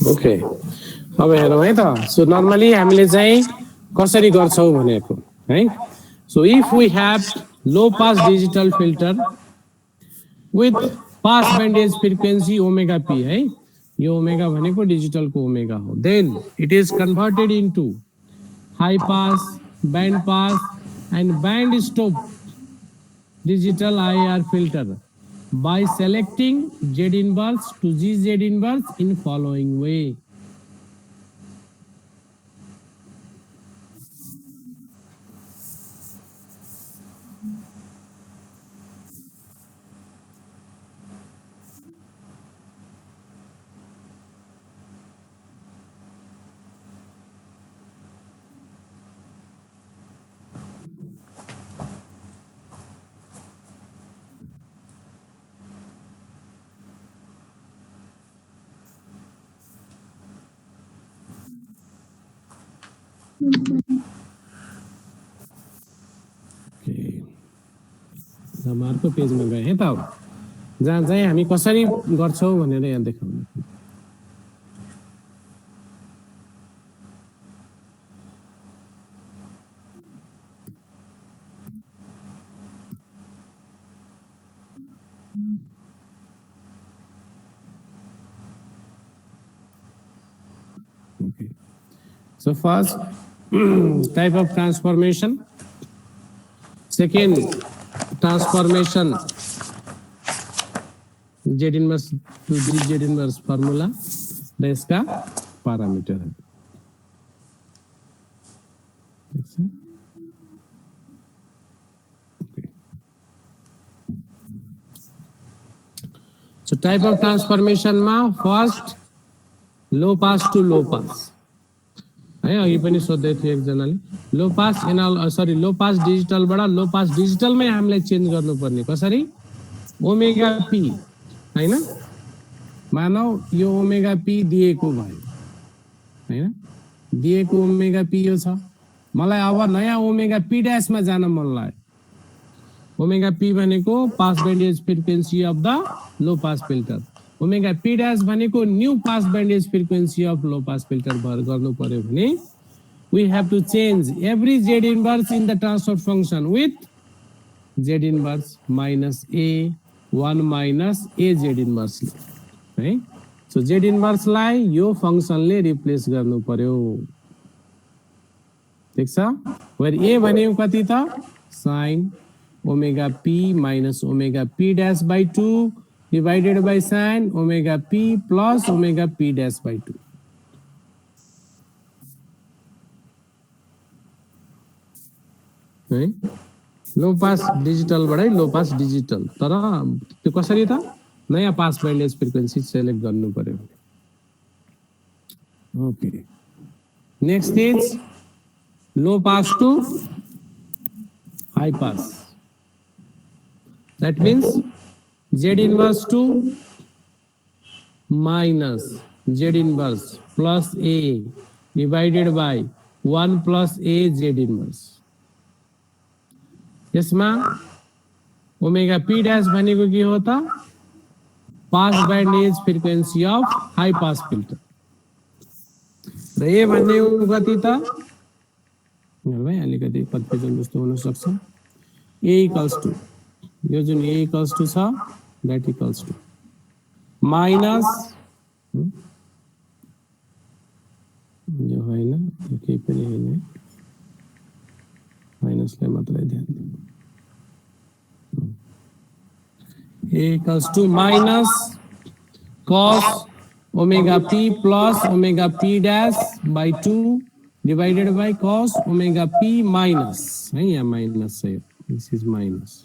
Speaker 1: ओके, अब हेरौँ है त. सो नर्मली हामीले चाहिँ कसरी गर्छौँ भनेको है. So if we have low pass digital filter with pass band edge frequency omega p है, यो ओमेगा भनेको डिजिटल को ओमेगा हो, then it is converted into high pass, band pass and band stop digital IR filter by selecting Z inverse to GZ inverse in following way. हम अर्को पेजमा गए है त, जहाँ चाहिँ हामी कसरी गर्छौं भनेर यहाँ देखाउनु. Okay. So first type of transformation, second transformation Z inverse to Z inverse formula, the इसका पैरामीटर है. So type of transformation मा first low pass to low pass है. अघि पनि सोध्दै थियो एकजनाले लो पास एनाल सरी लो पास डिजिटल बाट लो पास डिजिटल मै हामीले चेन्ज गर्नुपर्ने कसरी, ओमेगा पी हैन. मानौ यो ओमेगा पी दिएको भयो हैन, दिएको ओमेगा पी यो छ, मलाई अब नयाँ ओमेगा पी डैश मा जान मन लाग्यो. ओमेगा पी भनेको pass band edge frequency of the low pass filter, omega P dash भनेको new pass band edge frequency of low pass filter भर गर्नु पर्यो भने we have to change every Z inverse in the transfer function with Z inverse minus A 1 minus A Z inverse है. So Z inverse लाई यो फंक्सनले रिप्लेस गर्नु पर्यो, ठीक छ. where A भनेको कति त, sin omega p minus omega p dash by 2 divided by sin omega p plus omega p dash by 2. है लो पास डिजिटल बडै लो पास डिजिटल तर त्यो कसरी त नयाँ pass band edge frequency select गर्नु पर्यो okay next is low pass to high pass that means z inverse 2 minus z inverse plus a divided by 1 plus a z inverse. यसमा ओमेगा पी डैश भनेको के हो त pass band edge frequency of high pass filter र ए भनेको कति त भाइ अलिकति कन्फ्युजन जस्तो हुन सक्छ a equals to यो जुन a equals to छ that equals to minus यो हैन यो केही पनि हैन माइनसलाई मात्रै ध्यान दिनु a equals to minus cos omega p plus omega p dash by 2 divided by cos omega p minus है यहाँ माइनस है this is minus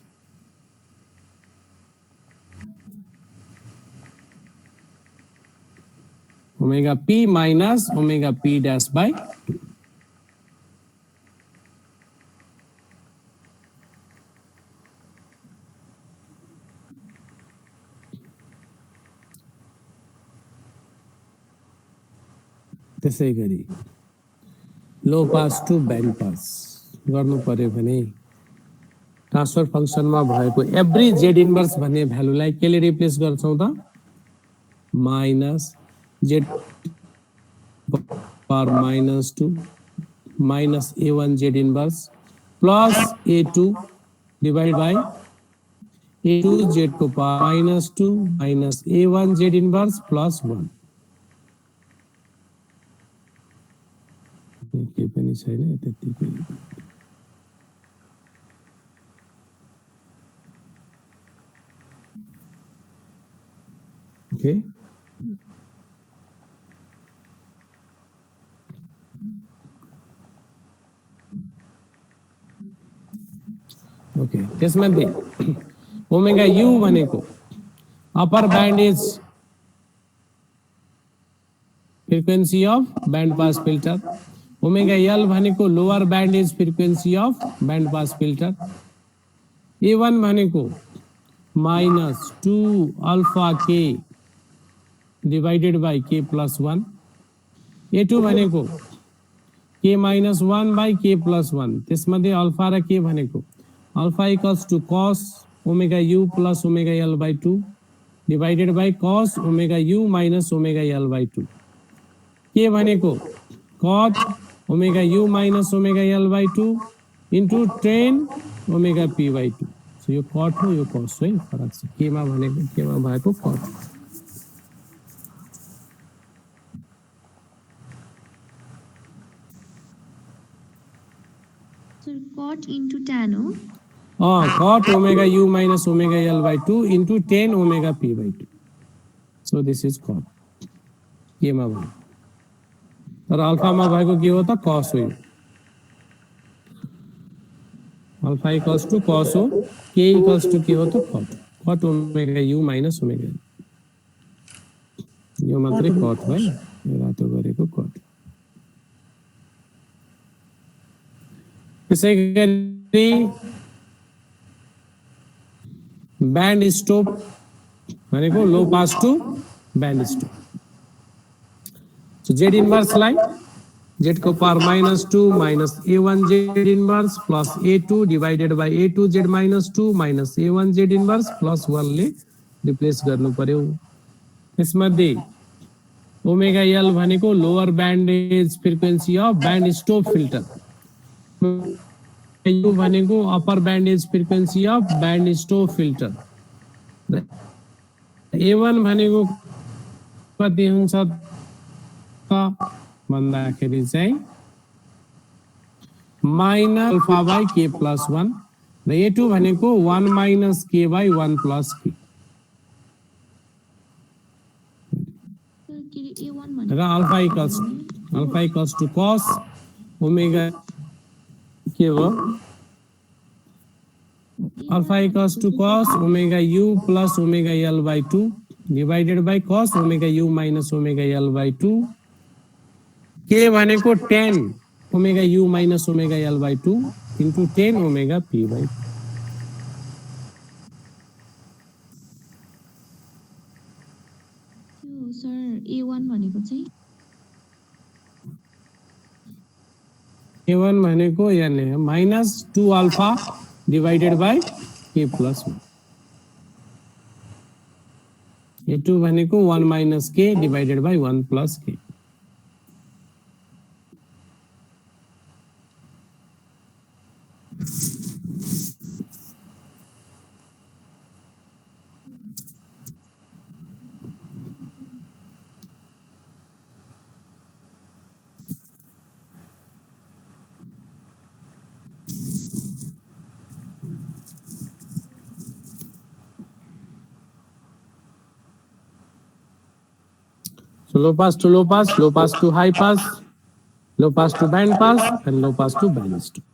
Speaker 1: omega p minus omega p dash by 2. त्यसै गरी लो पास टू बैंड पास गर्नु पर्यो भने ट्रान्सफर फंक्शनमा भएको एभ्री जेड इन्भर्स भन्ने भ्यालुलाई केले रिप्लेस गर्छौं त minus z power minus 2 minus a1 z inverse plus a2 divide by a2 z को power minus 2 minus a1 z inverse plus 1 के पनि छैन त्यतिकै ओके ओके त्यसमध्ये ओमेगा यू भनेको upper band edge frequency of band pass filter omega l भनेको lower band edge frequency of band pass filter a one भनेको minus 2 alpha k divided by k plus 1 A2 भनेको के माइनस 1 बाई के प्लस 1 त्यसमध्ये अल्फा र के भनेको alpha equals to cos omega u plus omega l by 2 divided by cos omega u minus omega l by 2 के भनेको cot omega u minus omega l by 2 into 10 omega p by 2 so यो कॉट हो यो कॉस है फरक छ केमा भनेको केमा भएको cot
Speaker 2: So cot into tan हो
Speaker 1: cot omega u minus omega l by 2 into 10 omega p by 2 so this is cot केमा भयो तर अल्फा मा भएको के हो त cos हो अल्फा इक्वल्स टू cos हो k इक्वल्स टू के हो त cot omega u minus omega यो मात्रै cot भयो यो रातो गरेको cot त्यसै गरी बैंड स्टॉप भनेको low pass to band stop so z inverse लाई z को power minus 2 minus a1 z inverse plus a2 divided by a2 z minus 2 minus a1 z inverse plus 1 ले रिप्लेस गर्नु पर्यो यसमध्ये ओमेगा एल भनेको lower band edge frequency of band stop filter u भनेको upper band edge frequency of band stop filter a1 भनेको कति हुन्छ भन्दाखेरि चाहिँ minus alpha by k plus 1 र a2 भनेको 1 माइनस के बाई 1 प्लस के
Speaker 2: A1
Speaker 1: र alpha equals to cos omega के हो alpha equals to cos omega u plus omega l by 2 divided by cos omega u minus omega l by 2 के भनेको 10 omega u minus omega l by 2 into 10 omega p by 2
Speaker 2: त्यो सर A1 भनेको चाहिँ
Speaker 1: A1 भनेको यहाँ minus 2 alpha divided by k plus 1 A2 भनेको 1 minus k divided by 1 plus k So low pass to low pass, low pass to high pass, low pass to band pass, and low pass to band stop.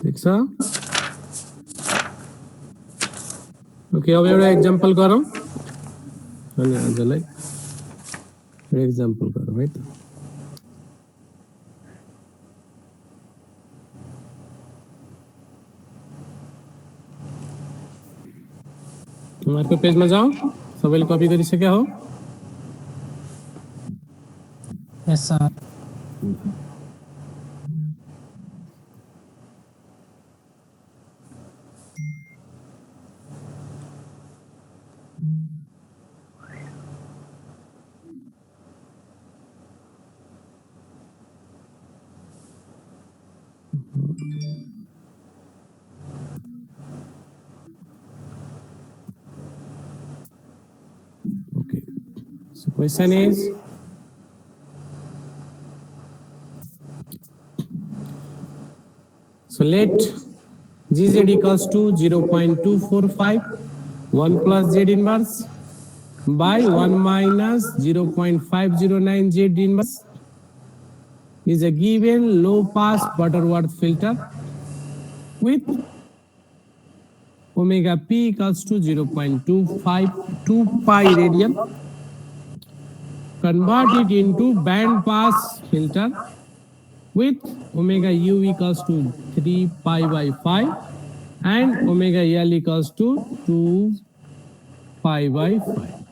Speaker 1: ठीक छ ओके अब एउटा एक्जाम्पल गरौँ अनि आजलाई एक्जाम्पल गरौँ है त अर्को पेजमा जाउँ सबैले कपी गरिसक्या हो
Speaker 3: यस sir
Speaker 1: Okay. So question is so let GZ equals to 0.245 1 plus Z inverse by 1 minus 0.509 Z inverse is a given low pass Butterworth filter with omega p equals to 0.252 pi radian. Convert it into band pass filter with omega u equals to 3 pi by 5 and omega l equals to 2 pi by 5.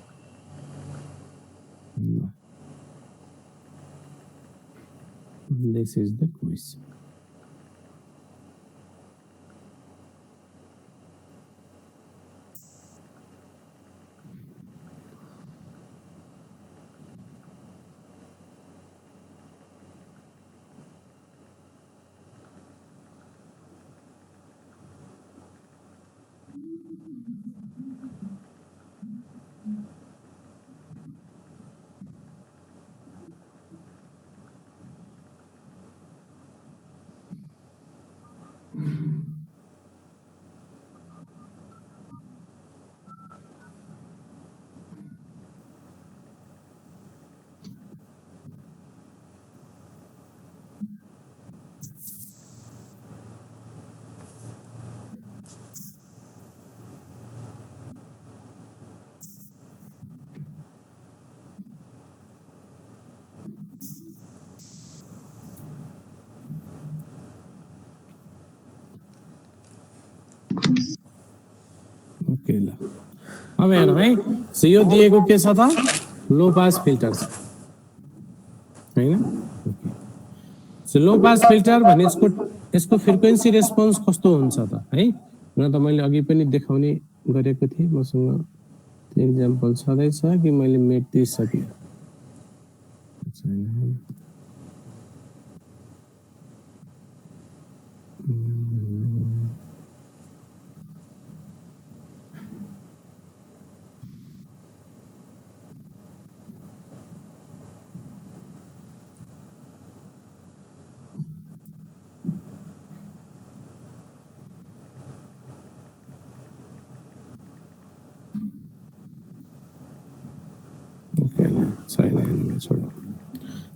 Speaker 1: This is the question. Okay ल अब हेरौँ है सो यो दिएको के छ त लो पास फिल्टर छ हैन ओके सो लो पास फिल्टर भने यसको फ्रिक्वेन्सी रेस्पोन्स कस्तो हुन्छ त है र त मैले अघि पनि देखाउने गरेको थिएँ मसँग त्यो एक्जाम्पल छँदैछ कि मैले मेटिसकेँ छैन छोडो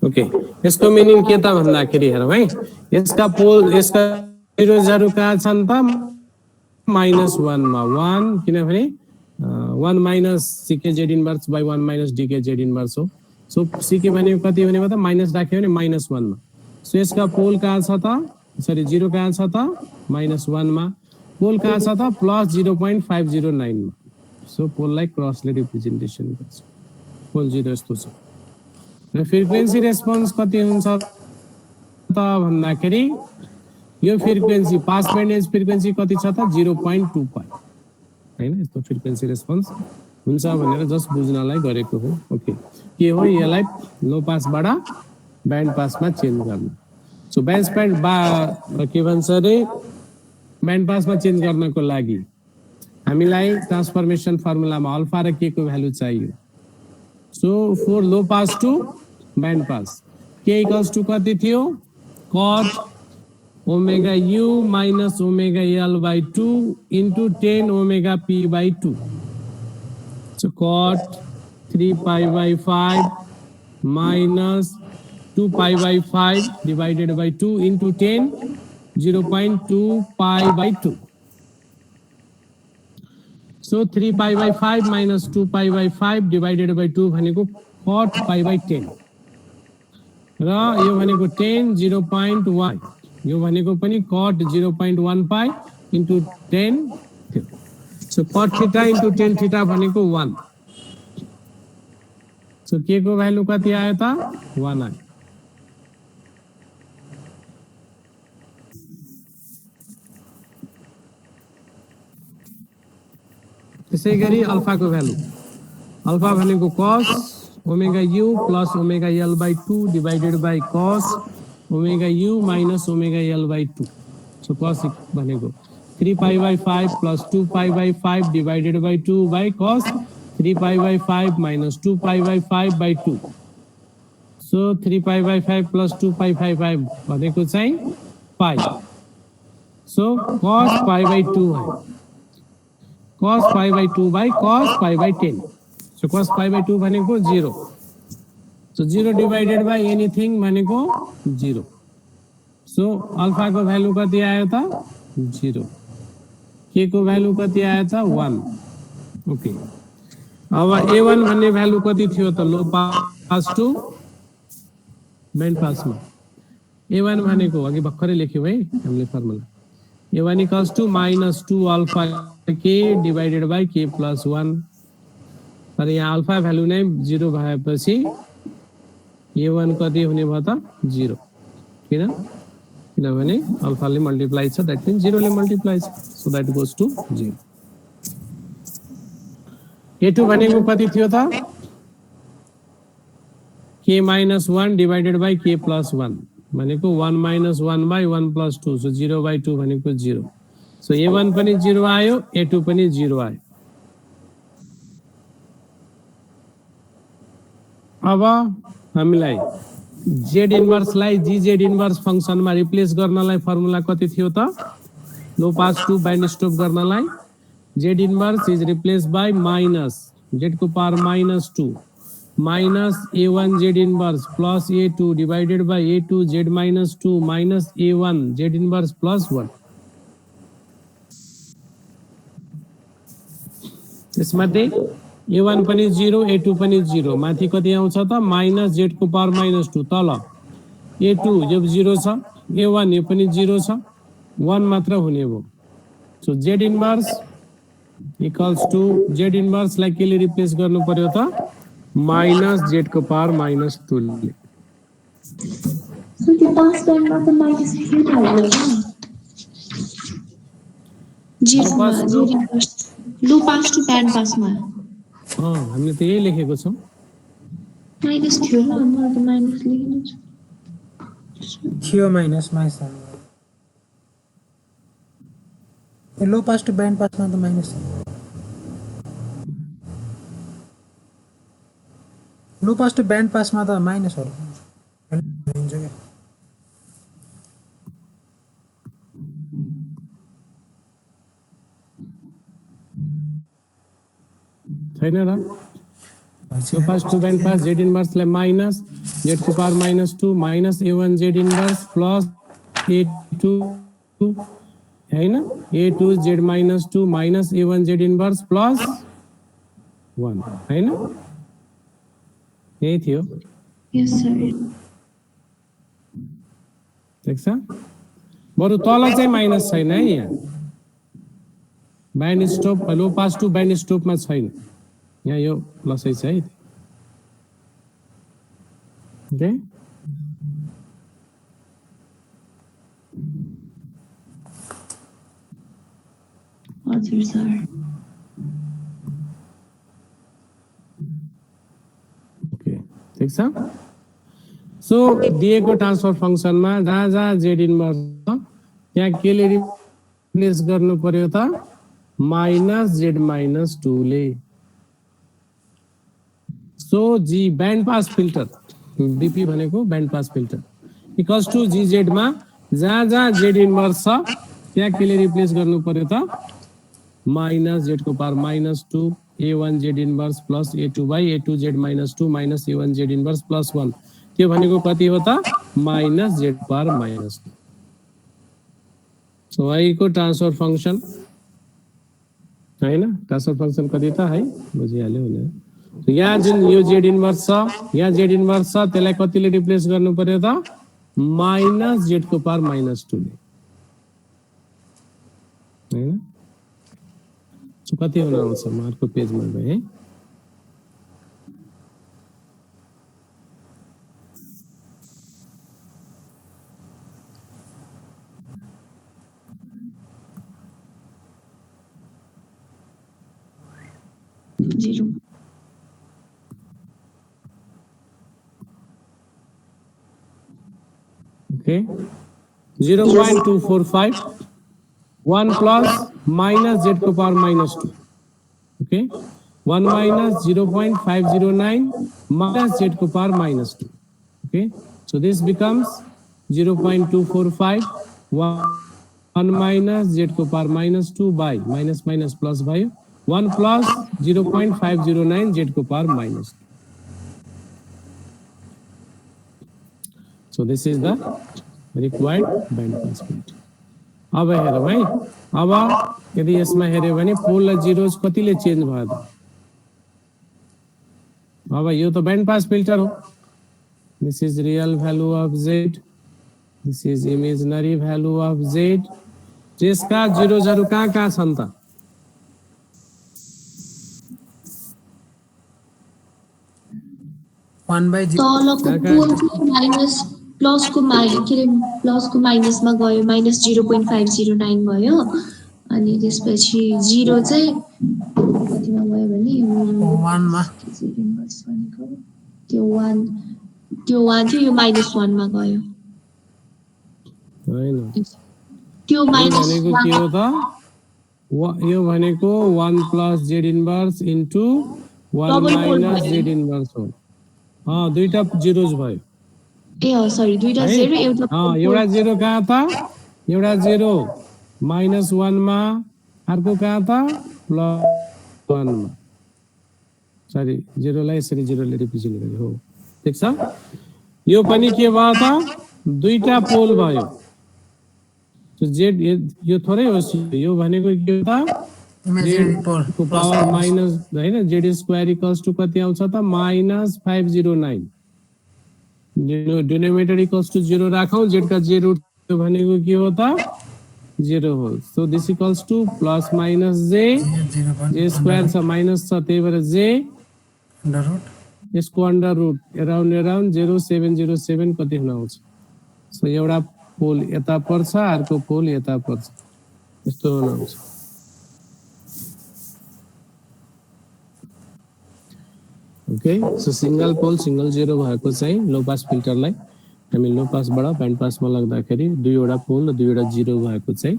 Speaker 1: ओके यसको मिनिङ के त भन्दाखेरि हेरौँ है यसका पोल यसका जिरोजहरू कहाँ छन् त -1 मा 1 किनभने 1 minus ck z inverse by 1 minus dk z inverse हो सो सीके भनेको कति भनेको त माइनस राख्यो भने -1 मा सो यसका पोल कहाँ छ त सरी जिरो कहाँ छ त -1 मा पोल कहाँ छ त +0.509 मा सो पोललाई क्रसले रिप्रेजेन्टेसन गर्छ पोल 0 यस्तो छ र फ्रिक्वेन्सी रेस्पोन्स कति हुन्छ त भन्दाखेरि यो frequency pass band edge frequency कति छ त 0.2 पाई हैन यस्तो फ्रिक्वेन्सी रेस्पोन्स हुन्छ भनेर जस्ट बुझ्नलाई गरेको हो ओके के हो यसलाई लो पासबाट ब्यान्ड पासमा चेन्ज गर्न सो ब्यान्ड के भन्छ रे ब्यान्ड पासमा चेन्ज गर्नको लागि हामीलाई ट्रान्सफर्मेसन फर्मुलामा अल्फा र के को भ्यालु चाहियो so for low pass to band pass के इक्वल्स टु कति थियो cot omega u minus omega l by 2 into 10 omega p by 2 so cot 3 pi by 5 minus 2 pi by 5 divided by 2 into 10 0.2 pi by 2 so 3 pi by 5 minus 2 pi by 5 divided by 2 भनेको cot pi by 10 र यो भनेको 10 0.1 यो भनेको पनि cot 0.1 pi into 10 थियो so cot theta into 10 theta भनेको 1 so के को भ्यालु कति आयो त 1 आयो त्यसैगरी अल्फा को भ्यालु अल्फा भनेको cos omega u plus omega l by 2 divided by cos omega u minus omega l by 2 so cos भनेको 3 pi by 5 plus 2 pi by 5 divided by 2 by cos 3 pi by 5 minus 2 pi by 5 by 2 so 3 pi by 5 plus 2 pi by 5 भनेको चाहिँ pi so cos pi by 2 है cos pi by 2 by cos pi by 10 so cos pi by 2 भनेको 0 so 0 divided by anything भनेको 0 so alpha को भ्यालु कति आयो त 0 k को भ्यालु कति आयो त 1 ओके अब a1 भन्ने भ्यालु कति थियो त लो पास टु ब्यान्ड पासमा a1 भनेको अघि भर्खरै लेख्यौ है हामीले formula a1 equals to -2 alpha k divided by k plus 1 तर यहाँ अल्फा भ्यालु नै 0 भएपछि a1 कति हुने भयो त 0 किन किनभने अल्फाले मल्टिप्लाई छ दैट मीन्स 0 ले मल्टिप्लाई छ so that goes to 0 a2 भनेको कति थियो त k minus 1 divided by k plus 1 भनेको 1 minus 1 by 1 plus 2 so 0 by 2 भनेको 0 so a1 पनि 0 आयो a2 पनि 0 आयो अब हामीलाई z इन्भर्स लाई gz इन्भर्स फंक्शन मा रिप्लेस गर्नलाई फर्मुला कति थियो त low pass to band stop गर्नलाई z inverse is replace by minus z को power -2 minus a1 z inverse plus a2 divided by a2 z minus 2 minus a1 z inverse plus 1 त्यसमध्ये a1 पनि 0 a2 पनि 0 माथि कति आउँछ त माइनस z को पावर -2 तल a2 जब 0 छ a1 यो पनि 0 छ 1 मात्र हुने भयो so z inverse equals to z inverse लाई केले रिप्लेस गर्नु पर्यो त माइनस जेड को पावर माइनस 2 ले
Speaker 2: So the pass band मा त माइनस फिट हाल्नु छ जेड मा Z inverse low pass to band पासमा
Speaker 1: हामीले त यही लेखेको छौं
Speaker 2: माइनस थियो ल मलाई त माइनस लेख्नु छ
Speaker 3: थियो minus minus low pass to band पासमा त minus low pass to band पासमा त माइनसहरु हुन्छ के
Speaker 1: छैन र low pass to band pass z inverse लाई माइनस जेड को power minus 2 minus a1 z inverse plus a2 हैन a2 z minus 2 minus a1 z inverse plus 1 हैन यही थियो
Speaker 2: यस सर
Speaker 1: देख्छ बरु तल चाहिँ माइनस छैन है यहाँ band stop low pass to band स्टपमा छैन यहाँ यो प्लसै छ है ओके
Speaker 2: हजुर सर
Speaker 1: ओके ठीक छ सो दिएको ट्रान्सफर फंक्सनमा जहाँ जहाँ जेड इन्भर्स छ त्यहाँ केले रिप्लेस गर्नु पर्यो त माइनस जेड माइनस 2 ले so g band pass filter BP भनेको band pass filter equals to g z मा जहाँ जहाँ जेड इन्भर्स छ त्यहाँ केले रिप्लेस गर्नु पर्यो त माइनस जेड को power minus 2 a1 z inverse plus a2 by a2 z minus 2 minus a1 z inverse plus 1 त्यो भनेको कति हो त minus z power minus 2 so y को ट्रान्सफर फंक्सन हैन ट्रान्सफर फंक्सन कति त है बुझिहाल्यो भने तो यहाँ जुन यो जेड इन्भर्स छ यहाँ जेड इन्भर्स छ त्यसलाई कतिले रिप्लेस गर्नु पर्यो त माइनस जेड को पावर माइनस 2 ले हैन सो कति हुन आउँछ म अर्को पेजमा गए है
Speaker 2: zero
Speaker 1: okay 0.245 1 plus minus z को power minus 2 okay 1 minus 0.509 minus z को power minus 2 okay so this becomes 0.245 1 minus z को power minus 2 by minus minus plus by 1 plus 0.509 z को power minus 2 so this is the required band pass filter अब हेरौँ है अब यदि यसमा हेर्यो भने पोल र जिरोज कतिले चेन्ज भयो त अब यो त ब्यान्ड पास फिल्टर हो this is real value of Z this is imaginary value of Z त्यसका जिरोजहरु कहाँ छन् त
Speaker 2: तलको पोलको माइनस प्लसको प्लसको माइनसमा गयो माइनस 0.509 भयो अनि त्यसपछि जिरो चाहिँ कतिमा गयो भने
Speaker 3: 1 मा
Speaker 2: त्यो 1 थियो यो माइनस 1 मा गयो
Speaker 1: हैन
Speaker 2: त्यो माइनस
Speaker 1: भनेको के हो त यो भनेको 1 plus Z inverse into 1 minus Z inverse हो दुईटा जिरोज भयो
Speaker 2: ए हो सरी दुईटा जेरो
Speaker 1: एउटा जेरो कहाँ त एउटा जेरो माइनस 1 मा अर्को कहाँ त प्लस 1 मा सरी जेरोलाई यसरी जेरोले रिप्रेजेन्ट गर्यो हो ठीक छ यो पनि के भयो त दुईटा पोल भयो तो जेड यो थोरै हो यो भनेको के हो त जेड को पावर माइनस हैन जेड स्क्वायर इक्वल्स टु कति आउँछ त माइनस 509 डिनोमिनेटर इक्वल्स टु 0 राखौं जेड का जे रुट भनेको के हो त 0 हो so this equals to plus minus j j square छ माइनस छ त्यही भएर जे
Speaker 3: अंडर रूट
Speaker 1: यसको अन्डर रुट अराउन्ड 0707 कति हुन आउँछ सो एउटा पोल यता पर्छ अर्को पोल यता पर्छ यस्तो हुन आउँछ okay so single pole single zero भएको चाहिँ लो पास फिल्टरलाई हामी लो पासबाट ब्यान्ड पासमा लाग्दाखेरि दुईवटा पोल र दुईवटा जिरो भएको चाहिँ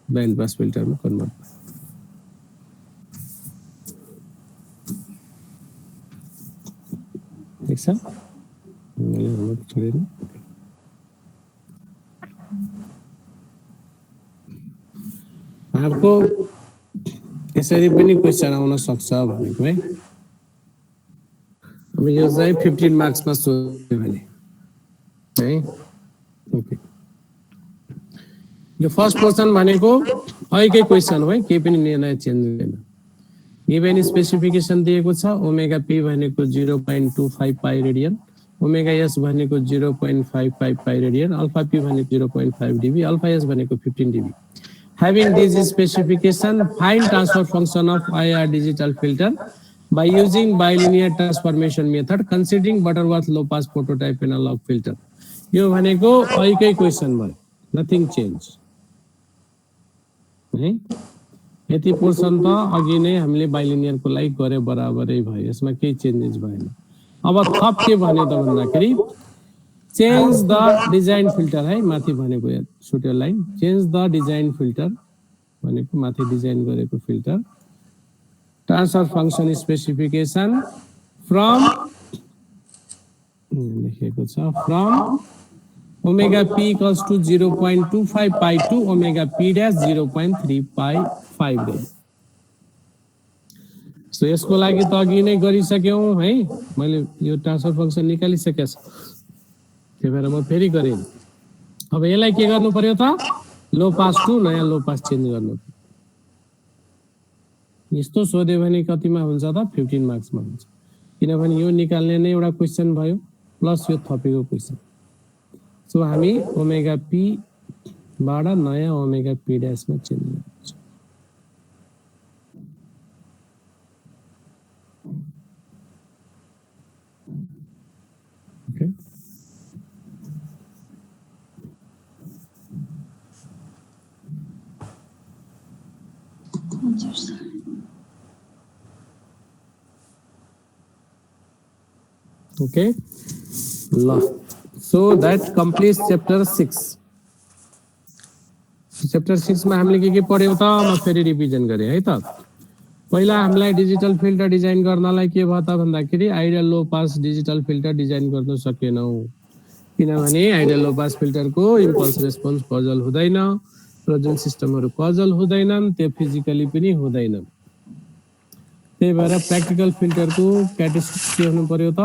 Speaker 1: ब्यान्ड पास फिल्टरमा कन्भर्ट ठीक छ मैले होमवर्क छोडेन आपको यसरी पनि क्वेशन आउन सक्छ भनेको है अब यो चाहिँ 15 मार्क्समा सोध्यो भने है ओके यो फर्स्ट क्वेशन भनेको अहिलेकै क्वेशन हो है केही पनि निर्णय चेन्ज हुँदैन गिवन स्पेसिफिकेसन दिएको छ ओमेगा पी भनेको 0.25 पाई रेडियन ओमेगा एस भनेको 0.55 पाई रेडियन अल्फा पी भनेको 0.5 डीबी अल्फा एस भनेको 15 dB having this specification find transfer function of IR digital filter by using bilinear transformation method considering Butterworth low pass prototype analog filter यो भनेको अहिलेकै क्वेशन भयो नथिङ चेन्ज है यति पोर्सन त अघि नै हामीले बाइलिनियर को लागि गरे बराबरै भयो यसमा केही चेन्जेस भएन अब थप के भने त भन्दाखेरि चेन्ज द डिजाइन फिल्टर है माथि भनेको सुटर line change the design filter भनेको माथि डिजाइन गरेको filter transfer function specification from लेखेको छ from omega p equals to 0.25 pi to omega p dash 0.3 pi 5 डे सो यसको लागि त अघि नै गरिसक्यौ है मैले यो ट्रान्सफर फंक्सन निकालिसकेको छु त्यही भएर म फेरि गरेँ अब यसलाई के गर्नु पर्यो त लो पास टु नयाँ लो पास चेन्ज गर्नु यस्तो सोध्यो भने कतिमा हुन्छ त 15 मार्क्समा हुन्छ किनभने यो निकाल्ने नै एउटा क्वेशन भयो प्लस यो थपेको क्वेशन सो हामी ओमेगा पी बाट नयाँ ओमेगा पी डैश मा चेन्ज गर्छौं okay Okay, so that completes chapter 6. Chapter 6 में हमले के पढ्यौ त म फेरि रिभिजन गरे है त पहिला हामीलाई डिजिटल फिल्टर डिजाइन गर्नलाई के भयो त भन्दाखेरि ideal low pass digital filter design गर्न सकेनौ किनभने आइडियल लो पास फिल्टर को इम्पल्स रेस्पोन्स कजल हुँदैन र जुन सिस्टमहरु कजल हुँदैनन् त्यो फिजिकली पनि हुँदैनन् त्यही भएर प्र्याक्टिकल फिल्टर को क्यारेक्टरिस्टिक्स के हुनु पर्यो त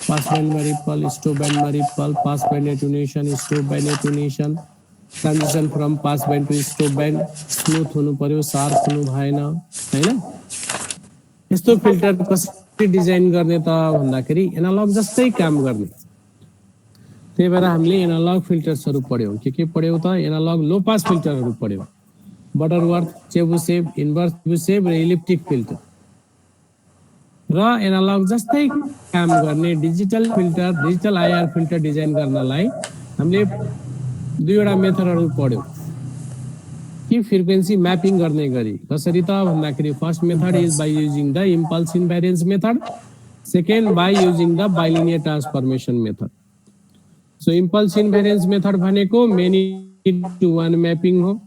Speaker 1: पास बैंड में रिपल स्टॉप बैंड में ripple pass band attenuation stop band attenuation transition from pass band to stop band smooth हुनु पर्यो शार्प हुनु भएन हैन यस्तो फिल्टर कसरी डिजाइन गर्ने त भन्दाखेरि एनालग जस्तै काम गर्ने त्यही भएर हामीले एनालग फिल्टर्सहरु पढ्यौ के पढ्यौ त analogue low pass फिल्टरहरु पढ्यौ Butterworth चेबुसेव inverse चेबुसेव र इलिप्टिक फिल्टर र एनालग जस्तै काम गर्ने digital filter digital IR filter design गर्नलाई हामीले दुईवटा मेथडहरु पढ्यौ कि फ्रिक्वेन्सी म्यापिङ गर्ने गरी कसरी त भन्दाखेरि first method is by using the impulse invariance method second by using the bilinear transformation method so impulse invariance method भनेको मेनी टु वन म्यापिङ हो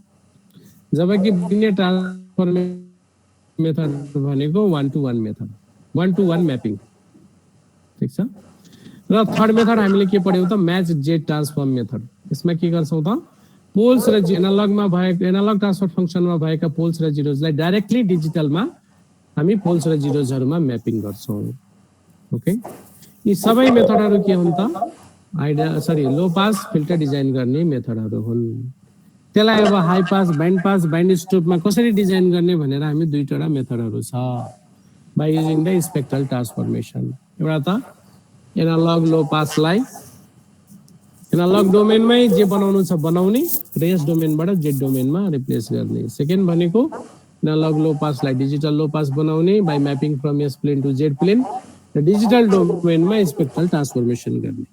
Speaker 1: जबकि बाइलिनियर ट्रान्सफर्मेसन मेथड भनेको one to one method one to one mapping ठीक छ र थर्ड मेथड हामीले के पढ्यौ त मैच जेट ट्रान्सफर्म मेथड यसमा के गर्छौं त पोल्स र एनालग मा भएको एनालग ट्रान्सफर फंक्शन मा भएका पोल्स र जिरोज लाई डाइरेक्टली डिजिटल मा हामी पोल्स र जिरोजहरुमा म्यापिङ गर्छौं ओके यी सबै मेथडहरु के हुन् त लो पास फिल्टर डिजाइन गर्ने मेथडहरु हुन् त्यसलाई अब हाई पास बैंड स्टॉप मा कसरी डिजाइन गर्ने भनेर हामी दुईटा मेथडहरु छ by using the spectral transformation एउटा त एनालग लो पास लाई एनालग डोमेनमै जे बनाउनु छ बनाउने र यस डोमेनबाट जेड डोमेनमा रिप्लेस गर्ने। सेकेन्ड भनेको एनालग लो पासलाई डिजिटल लो पास बनाउने by mapping from s plane to z plane र डिजिटल डोमेनमा स्पेक्ट्रल ट्रान्सफर्मेसन गर्ने।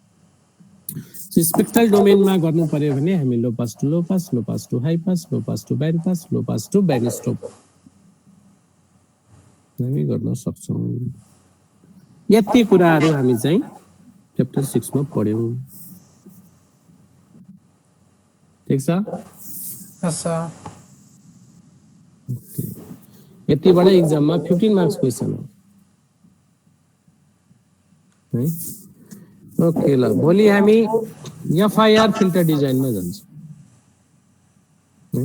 Speaker 1: सो स्पेक्ट्रल डोमेनमा गर्नु पर्यो भने हामी low pass to high pass, low pass to band pass, low pass to band stop हामी गर्न सक्छौँ। यति कुराहरू हामी चाहिँ च्याप्टर 6 मा पढ्यौँ। ठीक छ? यतिबाट एक्जाममा 15 मार्क्स क्वेसन हो है। ओके ल, भोलि हामी एफआईआर फिल्टर डिजाइनमा जान्छौँ है।